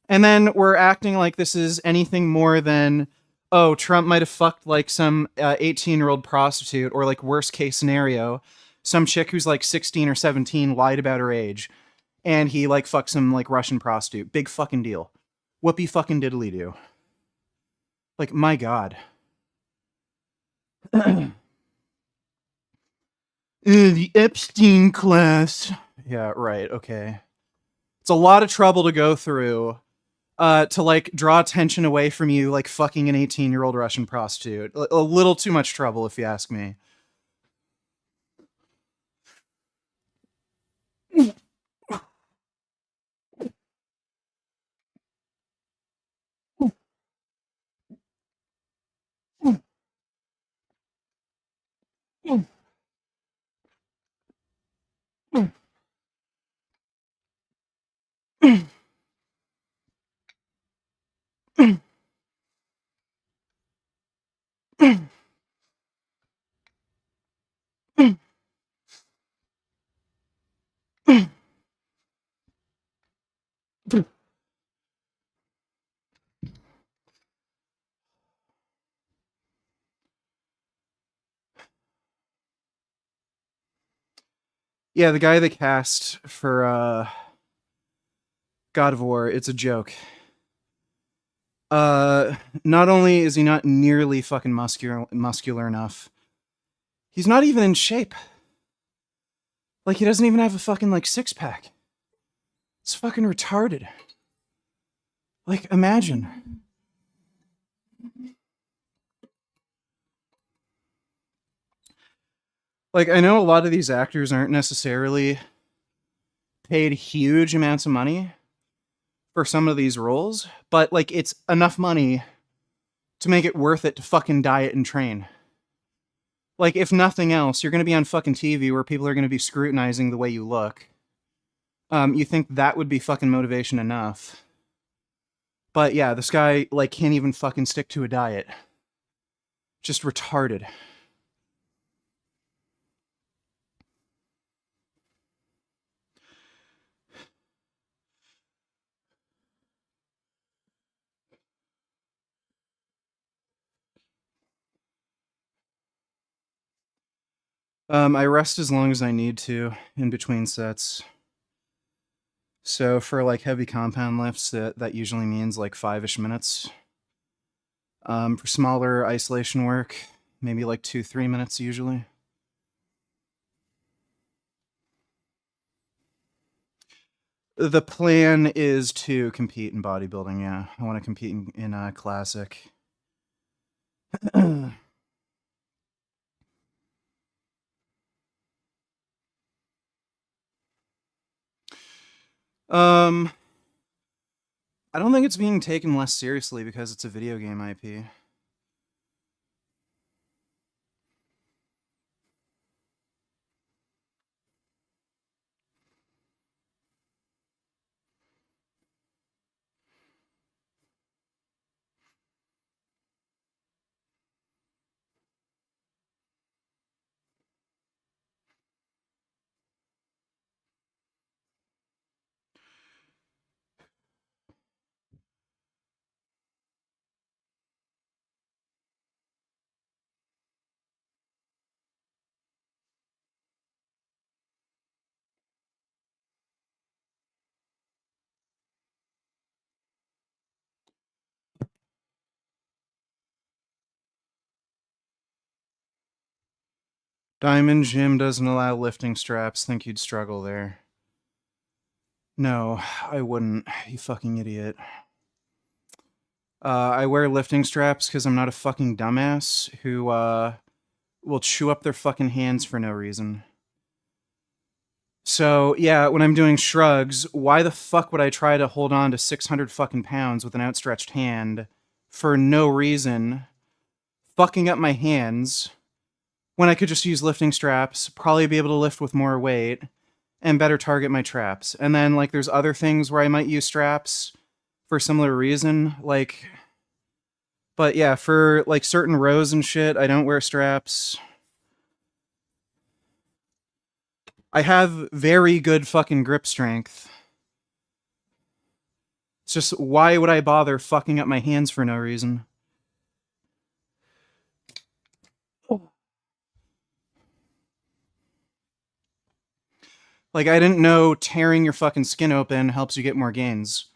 And then we're acting like this is anything more than, oh, Trump might have fucked like some 18-year-old prostitute, or like worst case scenario, some chick who's like 16 or 17 lied about her age, and he like fucked some like Russian prostitute. Big fucking deal. Whoopee fucking diddly do. Like, my god. The Epstein class. Yeah, right, okay. It's a lot of trouble to go through to like draw attention away from you like fucking an 18-year-old Russian prostitute. A little too much trouble, if you ask me. Yeah, the guy they cast for God of War, it's a joke. Not only is he not nearly fucking muscular enough, he's not even in shape. Like, he doesn't even have a fucking, like, six-pack. It's fucking retarded. Like, imagine. Like, I know a lot of these actors aren't necessarily paid huge amounts of money for some of these roles, but, like, it's enough money to make it worth it to fucking diet and train. Like, if nothing else, you're gonna be on fucking TV where people are gonna be scrutinizing the way you look. You think that would be fucking motivation enough. But yeah, this guy, like, can't even fucking stick to a diet. Just retarded. I rest as long as I need to in between sets. So for like heavy compound lifts, that usually means like 5-ish minutes. For smaller isolation work, maybe like 2-3 minutes usually. The plan is to compete in bodybuilding. Yeah, I want to compete in classic. um, I don't think it's being taken less seriously because it's a video game IP. Diamond Gym doesn't allow lifting straps. Think you'd struggle there. No, I wouldn't. You fucking idiot. I wear lifting straps because I'm not a fucking dumbass who will chew up their fucking hands for no reason. So yeah, when I'm doing shrugs, why the fuck would I try to hold on to 600 fucking pounds with an outstretched hand for no reason, fucking up my hands, when I could just use lifting straps, probably be able to lift with more weight, and better target my traps. And then like there's other things where I might use straps for a similar reason, like. But yeah, for like certain rows and shit, I don't wear straps. I have very good fucking grip strength. It's just, why would I bother fucking up my hands for no reason? Like, I didn't know tearing your fucking skin open helps you get more gains.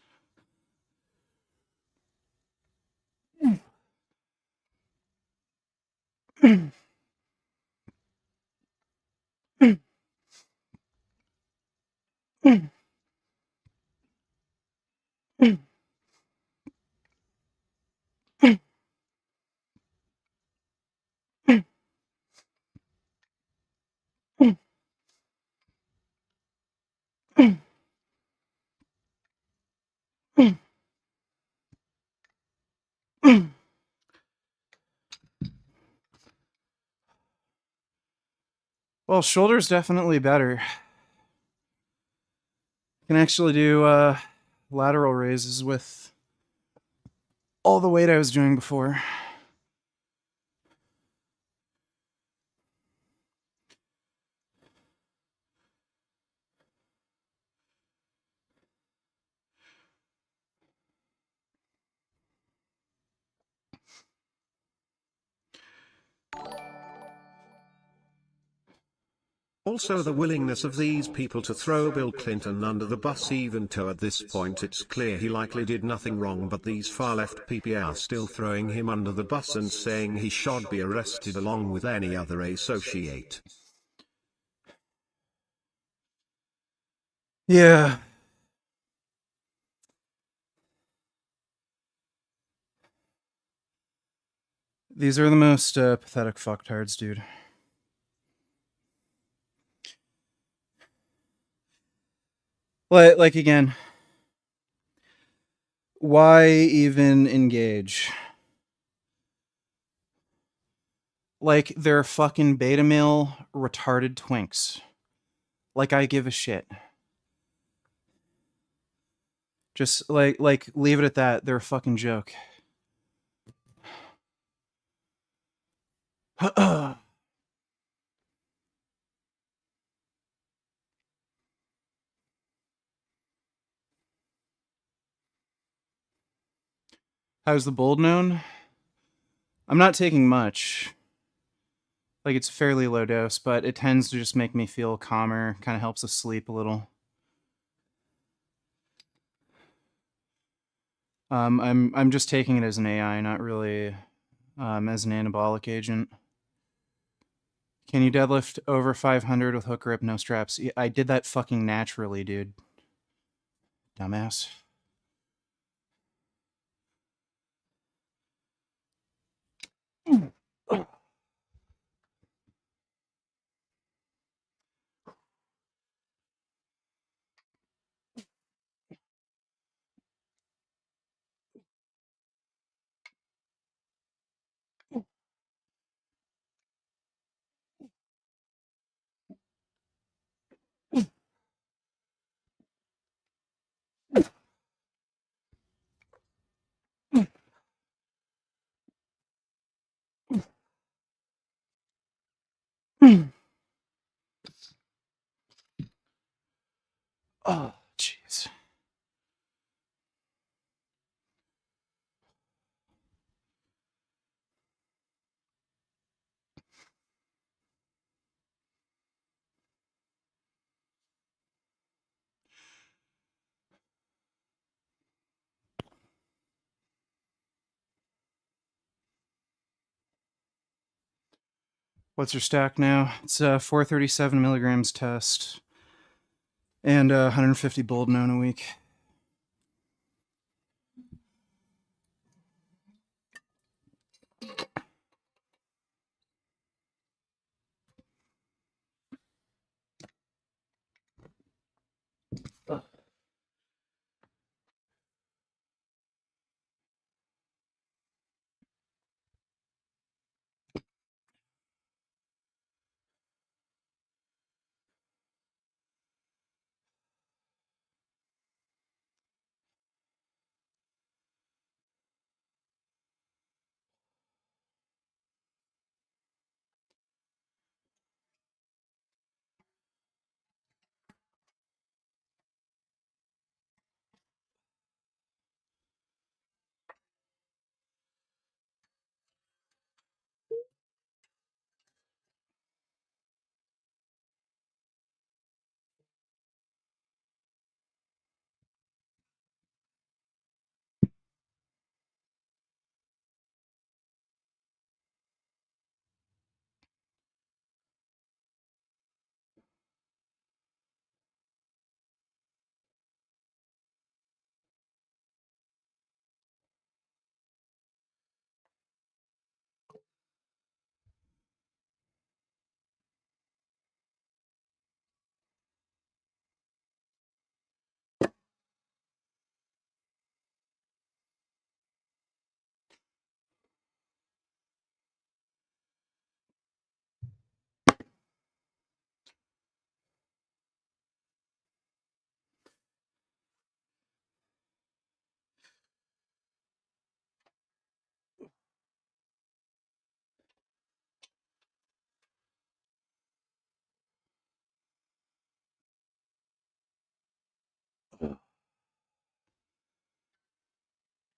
Well, shoulder's definitely better. Can actually do lateral raises with all the weight I was doing before. Also the willingness of these people to throw Bill Clinton under the bus, even though at this point it's clear he likely did nothing wrong, but these far left people are still throwing him under the bus and saying he should be arrested along with any other associate. Yeah. These are the most pathetic fucktards, dude. Like again, why even engage? Like, they're fucking beta male retarded twinks. Like, I give a shit. Just like leave it at that. They're a fucking joke. How's the bold known? I'm not taking much. Like, it's a fairly low dose, but it tends to just make me feel calmer. Kind of helps us sleep a little. I'm just taking it as an AI, not really as an anabolic agent. Can you deadlift over 500 with hook grip, no straps? I did that fucking naturally, dude. Dumbass. Oh, jeez. What's your stack now? It's 437 milligrams test and 150 bold known a week.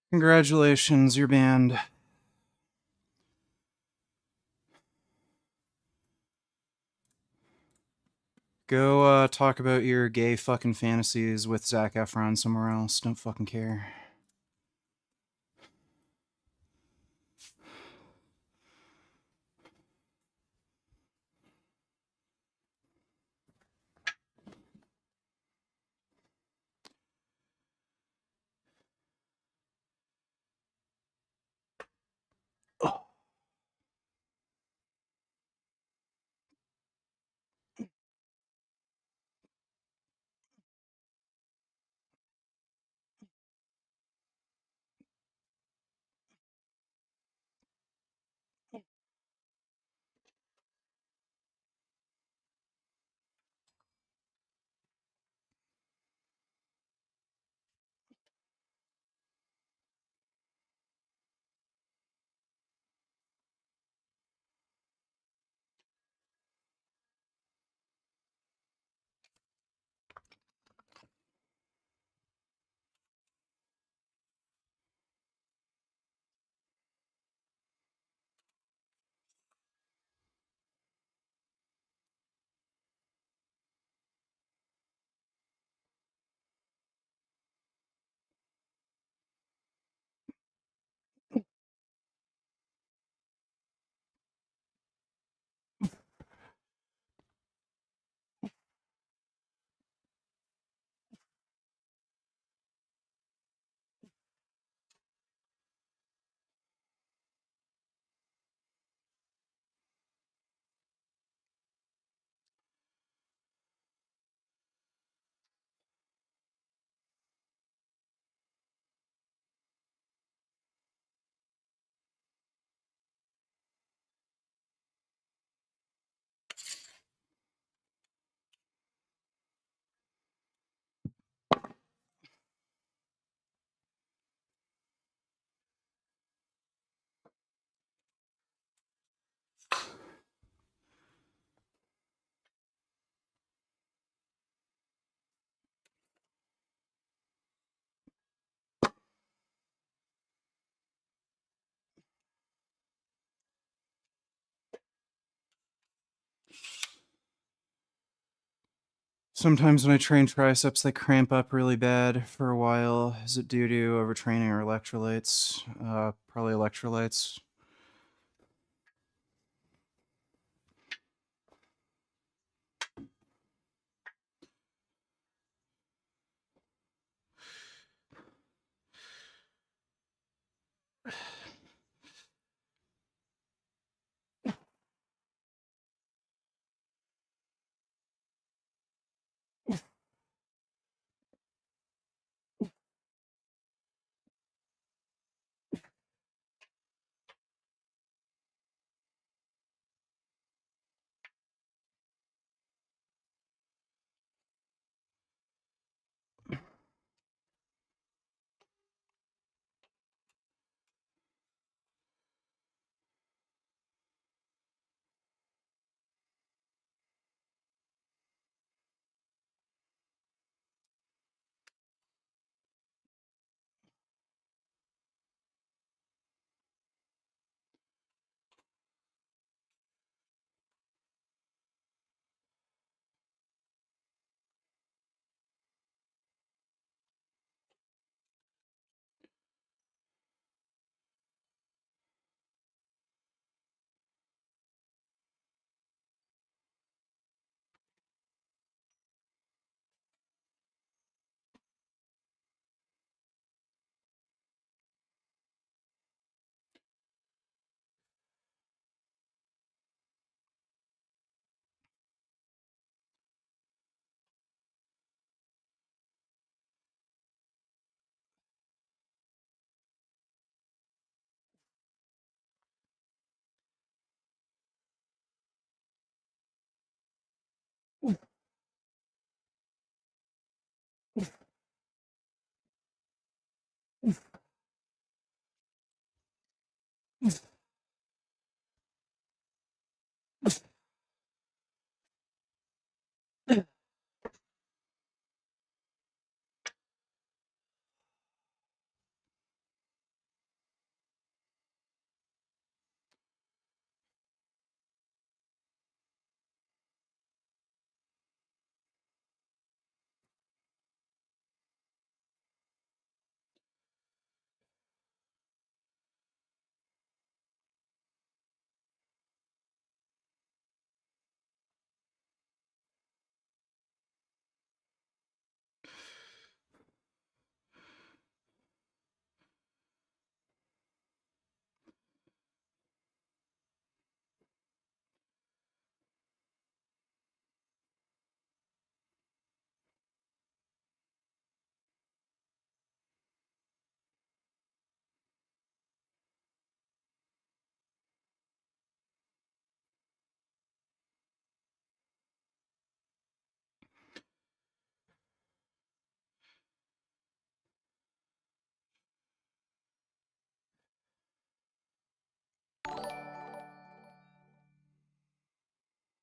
Congratulations, you're banned. Go talk about your gay fucking fantasies with Zac Efron somewhere else. Don't fucking care. Sometimes when I train triceps, they cramp up really bad for a while. Is it due to overtraining or electrolytes? Probably electrolytes.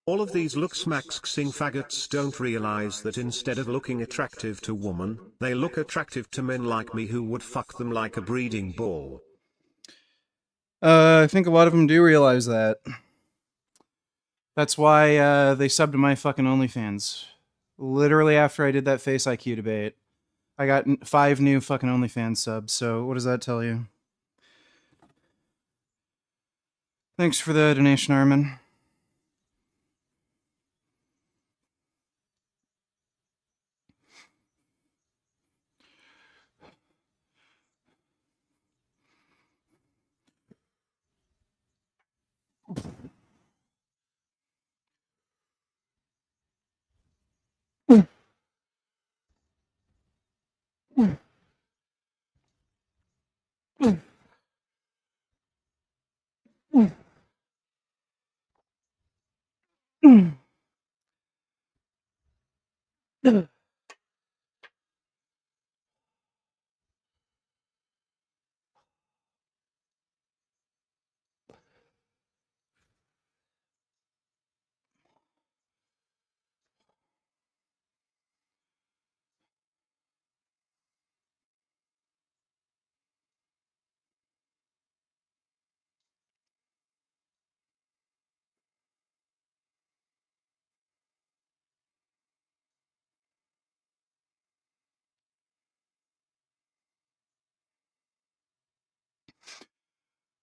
All of these looks-maxing faggots don't realize that instead of looking attractive to women, they look attractive to men like me who would fuck them like a breeding ball. I think a lot of them do realize that. That's why they subbed to my fucking OnlyFans. Literally after I did that Face IQ debate, I got 5 new fucking OnlyFans subs. So what does that tell you? Thanks for the donation, Armin.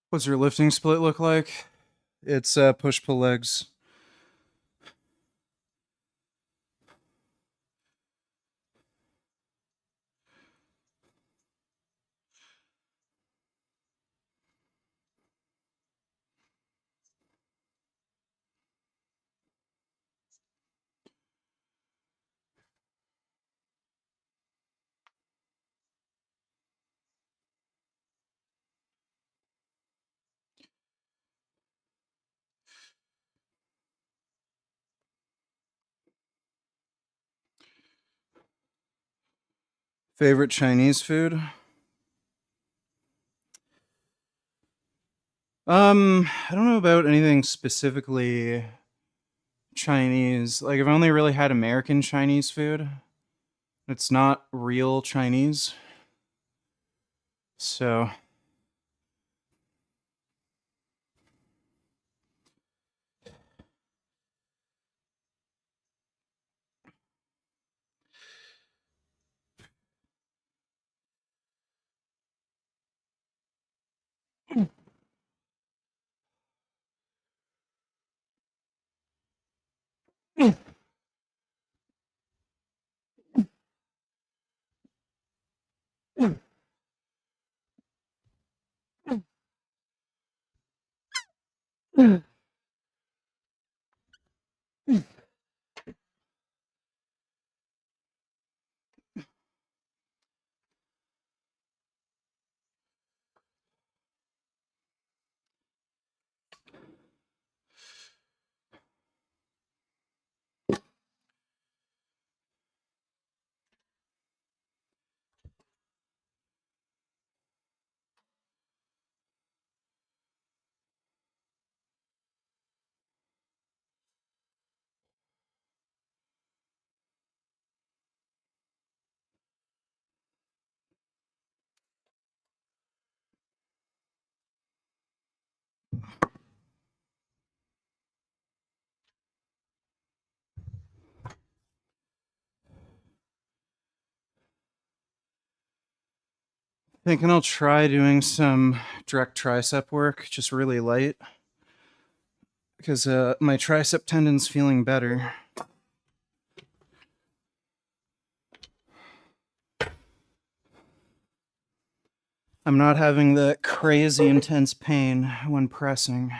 What's your lifting split look like? It's push pull legs. Favorite Chinese food? I don't know about anything specifically Chinese. Like I've only really had American Chinese food. It's not real Chinese. So thinking I'll try doing some direct tricep work, just really light, because my tricep tendon's feeling better. I'm not having the crazy intense pain when pressing.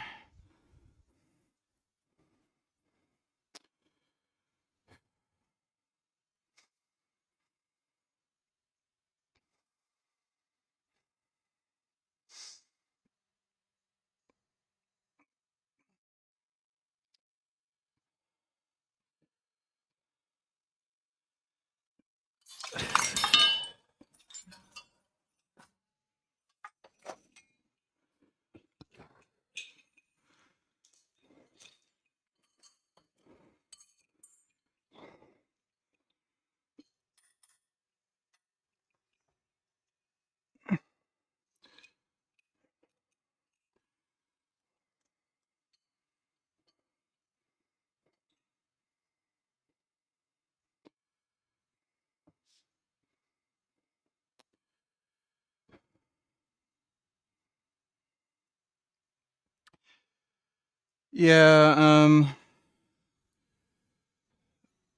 Yeah,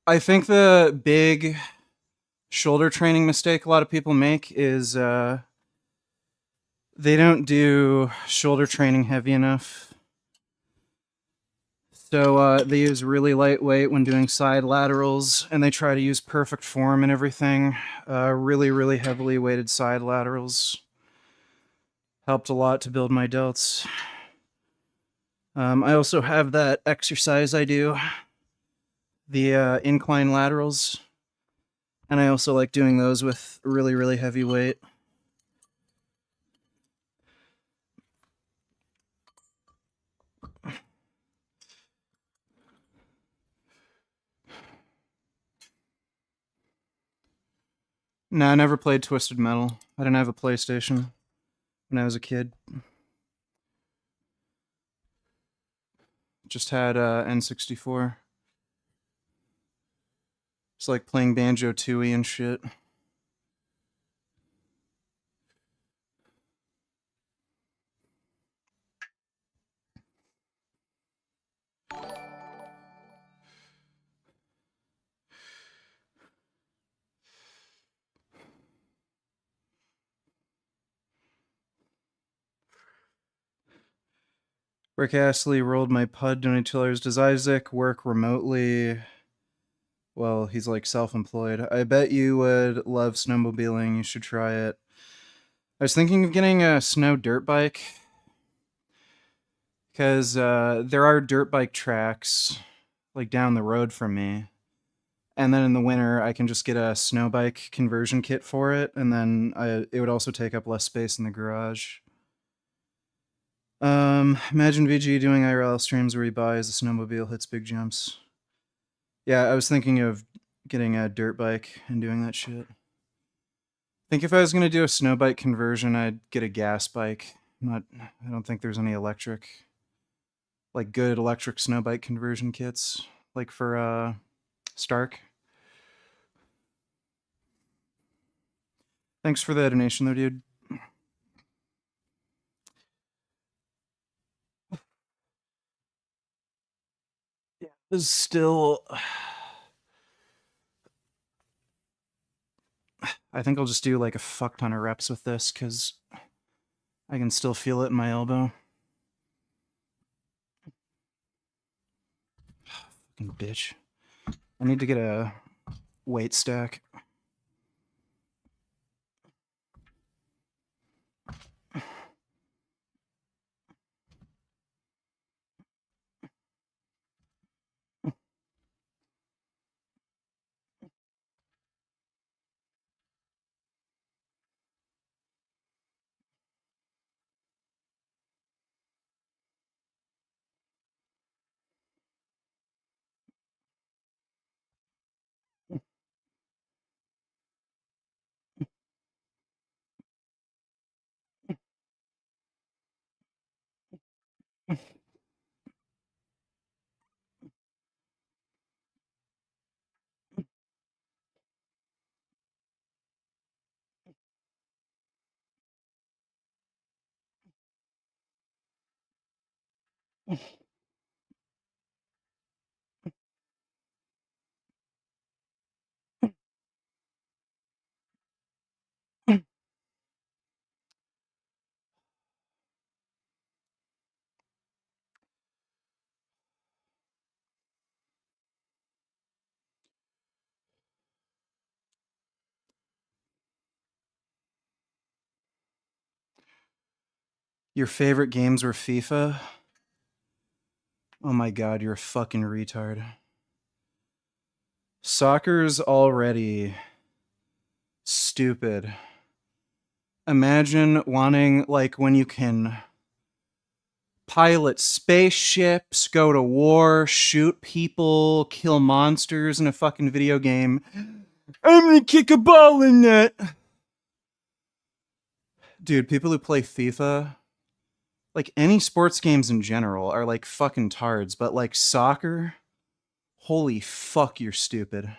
I think the big shoulder training mistake a lot of people make is they don't do shoulder training heavy enough. So they use really lightweight when doing side laterals, and they try to use perfect form and everything. Really, really heavily weighted side laterals helped a lot to build my delts. I also have that exercise I do, the incline laterals, and I also like doing those with really, really heavy weight. No, I never played Twisted Metal. I didn't have a PlayStation when I was a kid. Just had N64. It's like playing Banjo Tooie and shit. Rick Astley rolled my pud $20. Does Isaac work remotely? Well, he's like self-employed. I bet you would love snowmobiling. You should try it. I was thinking of getting a snow dirt bike because there are dirt bike tracks like down the road from me. And then in the winter, I can just get a snow bike conversion kit for it, and then it would also take up less space in the garage. Imagine VG doing IRL streams where he buys a snowmobile, hits big jumps. Yeah, I was thinking of getting a dirt bike and doing that shit. I think if I was gonna do a snow bike conversion, I'd get a gas bike. I don't think there's any electric, like good electric snow bike conversion kits, like for Stark. Thanks for the donation, though, dude. Yeah, this is still. I think I'll just do like a fuck ton of reps with this because I can still feel it in my elbow. Fucking bitch. I need to get a weight stack. Your favorite games were FIFA? Oh my god, you're a fucking retard. Soccer's already stupid. Imagine wanting, like, when you can pilot spaceships, go to war, shoot people, kill monsters in a fucking video game. I'm gonna kick a ball in that. Dude, people who play FIFA, like any sports games in general, are like fucking tards, but like soccer, holy fuck, you're stupid.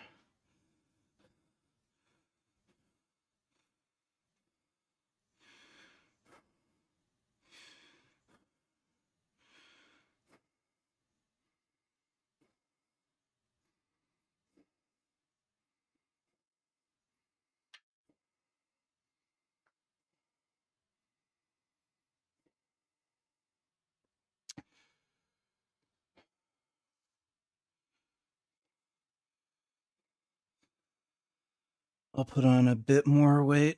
I'll put on a bit more weight.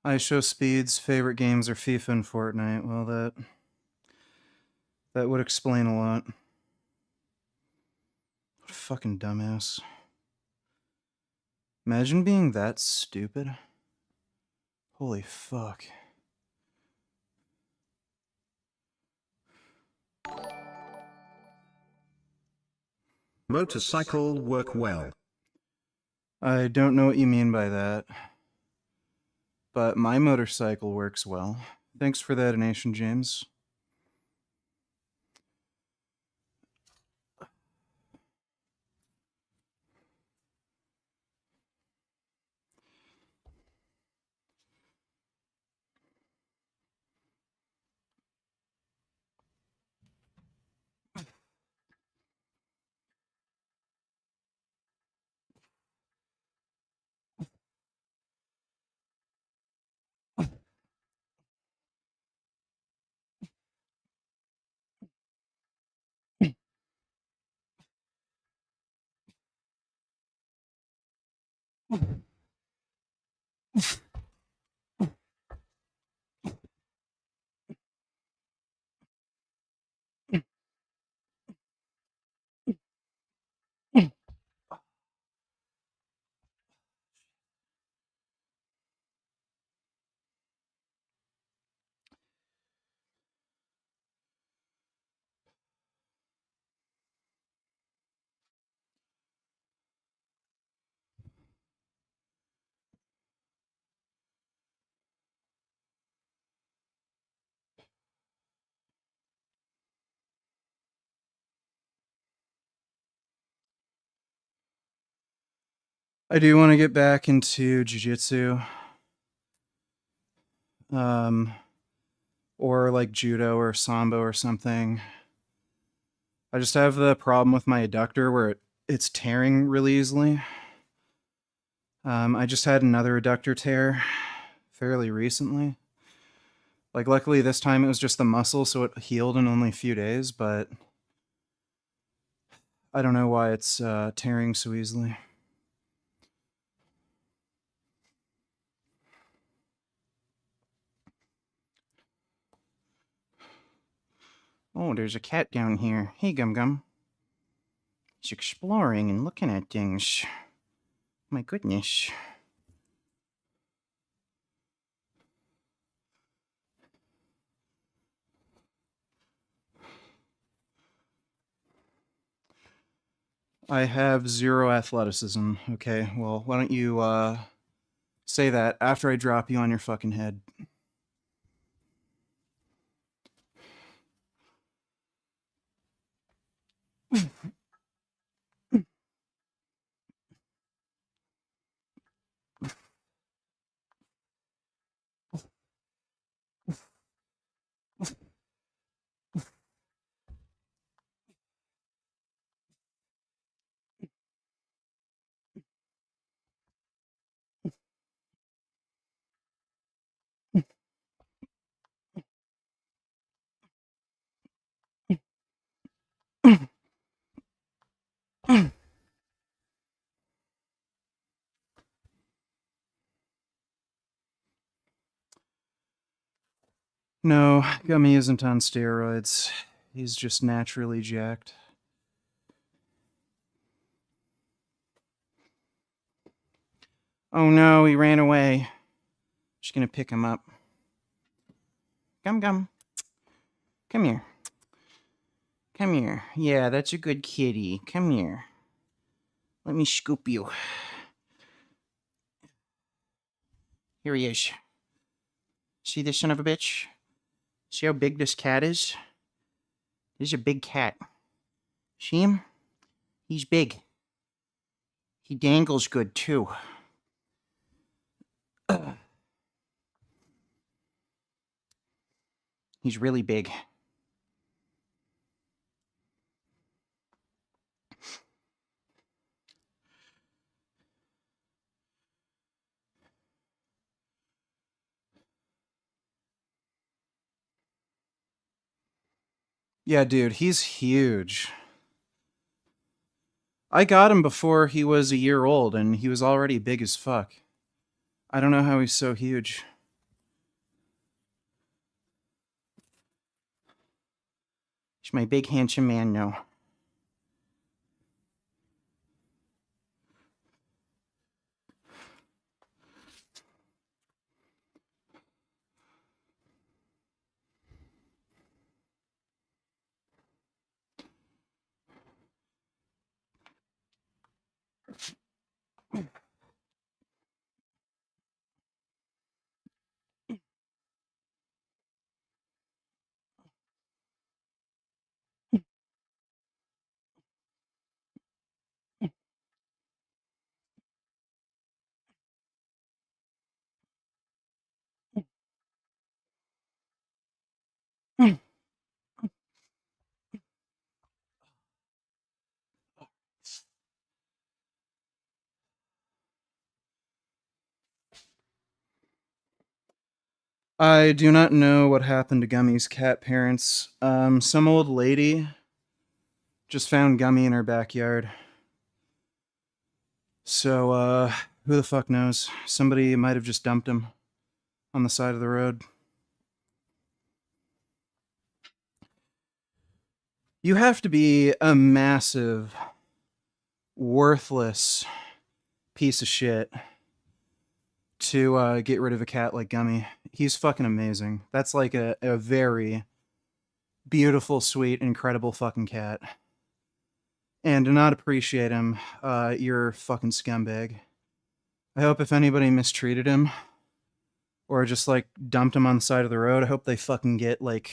I show speeds, favorite games are FIFA and Fortnite. Well, that would explain a lot. What a fucking dumbass. Imagine being that stupid. Holy fuck. Motorcycle work well. I don't know what you mean by that, but my motorcycle works well. Thanks for that donation, James. I do want to get back into jiu-jitsu. Or like judo or sambo or something. I just have the problem with my adductor where it's tearing really easily. I just had another adductor tear fairly recently. Like, luckily this time it was just the muscle, so it healed in only a few days, but I don't know why it's tearing so easily. Oh, there's a cat down here. Hey, Gum Gum. He's exploring and looking at things. My goodness. I have 0 athleticism. Okay, well, why don't you say that after I drop you on your fucking head? No, Gummy isn't on steroids. He's just naturally jacked. Oh no, he ran away. Just gonna pick him up. Gum Gum. Come here. Come here. Yeah, that's a good kitty. Come here. Let me scoop you. Here he is. See this son of a bitch? See how big this cat is? This is a big cat. See him? He's big. He dangles good, too. He's really big. Yeah, dude, he's huge. I got him before he was a year old, and he was already big as fuck. I don't know how he's so huge. He's my big handsome man now. I do not know what happened to Gummy's cat parents. Some old lady just found Gummy in her backyard. So, who the fuck knows? Somebody might have just dumped him on the side of the road. You have to be a massive, worthless piece of shit to get rid of a cat like Gummy. He's fucking amazing. That's like a very beautiful, sweet, incredible fucking cat. And to not appreciate him, you're a fucking scumbag. I hope if anybody mistreated him or just like dumped him on the side of the road, I hope they fucking get like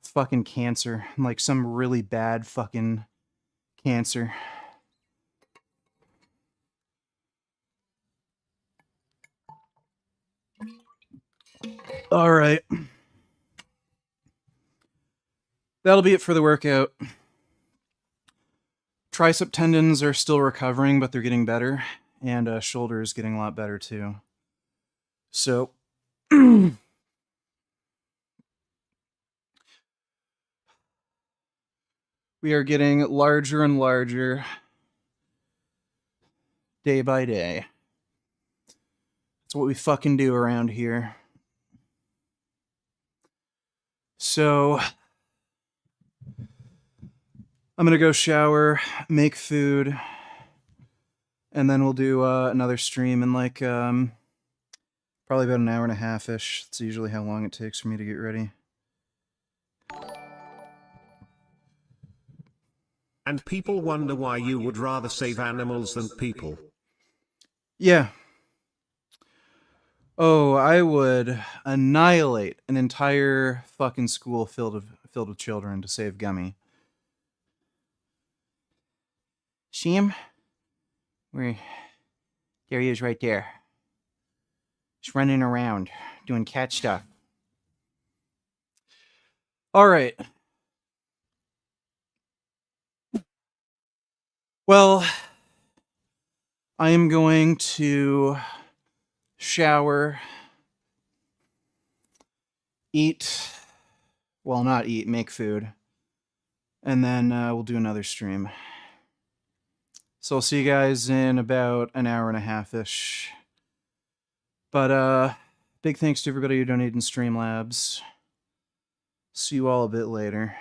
fucking cancer, like some really bad fucking cancer. All right. That'll be it for the workout. Tricep tendons are still recovering, but they're getting better, and shoulder is getting a lot better too. So, we are getting larger and larger day by day. That's what we fucking do around here. So, I'm gonna go shower, make food, and then we'll do another stream in like probably about an hour and a half ish. That's usually how long it takes for me to get ready. And people wonder why you would rather save animals than people. Yeah. Oh, I would annihilate an entire fucking school filled with children to save Gummy. See him? Where? There he is, right there. Just running around, doing cat stuff. All right. Well, I am going to shower, eat. Well, not eat, make food. And then we'll do another stream. So I'll see you guys in about an hour and a half ish. But big thanks to everybody who donated in Streamlabs. See you all a bit later.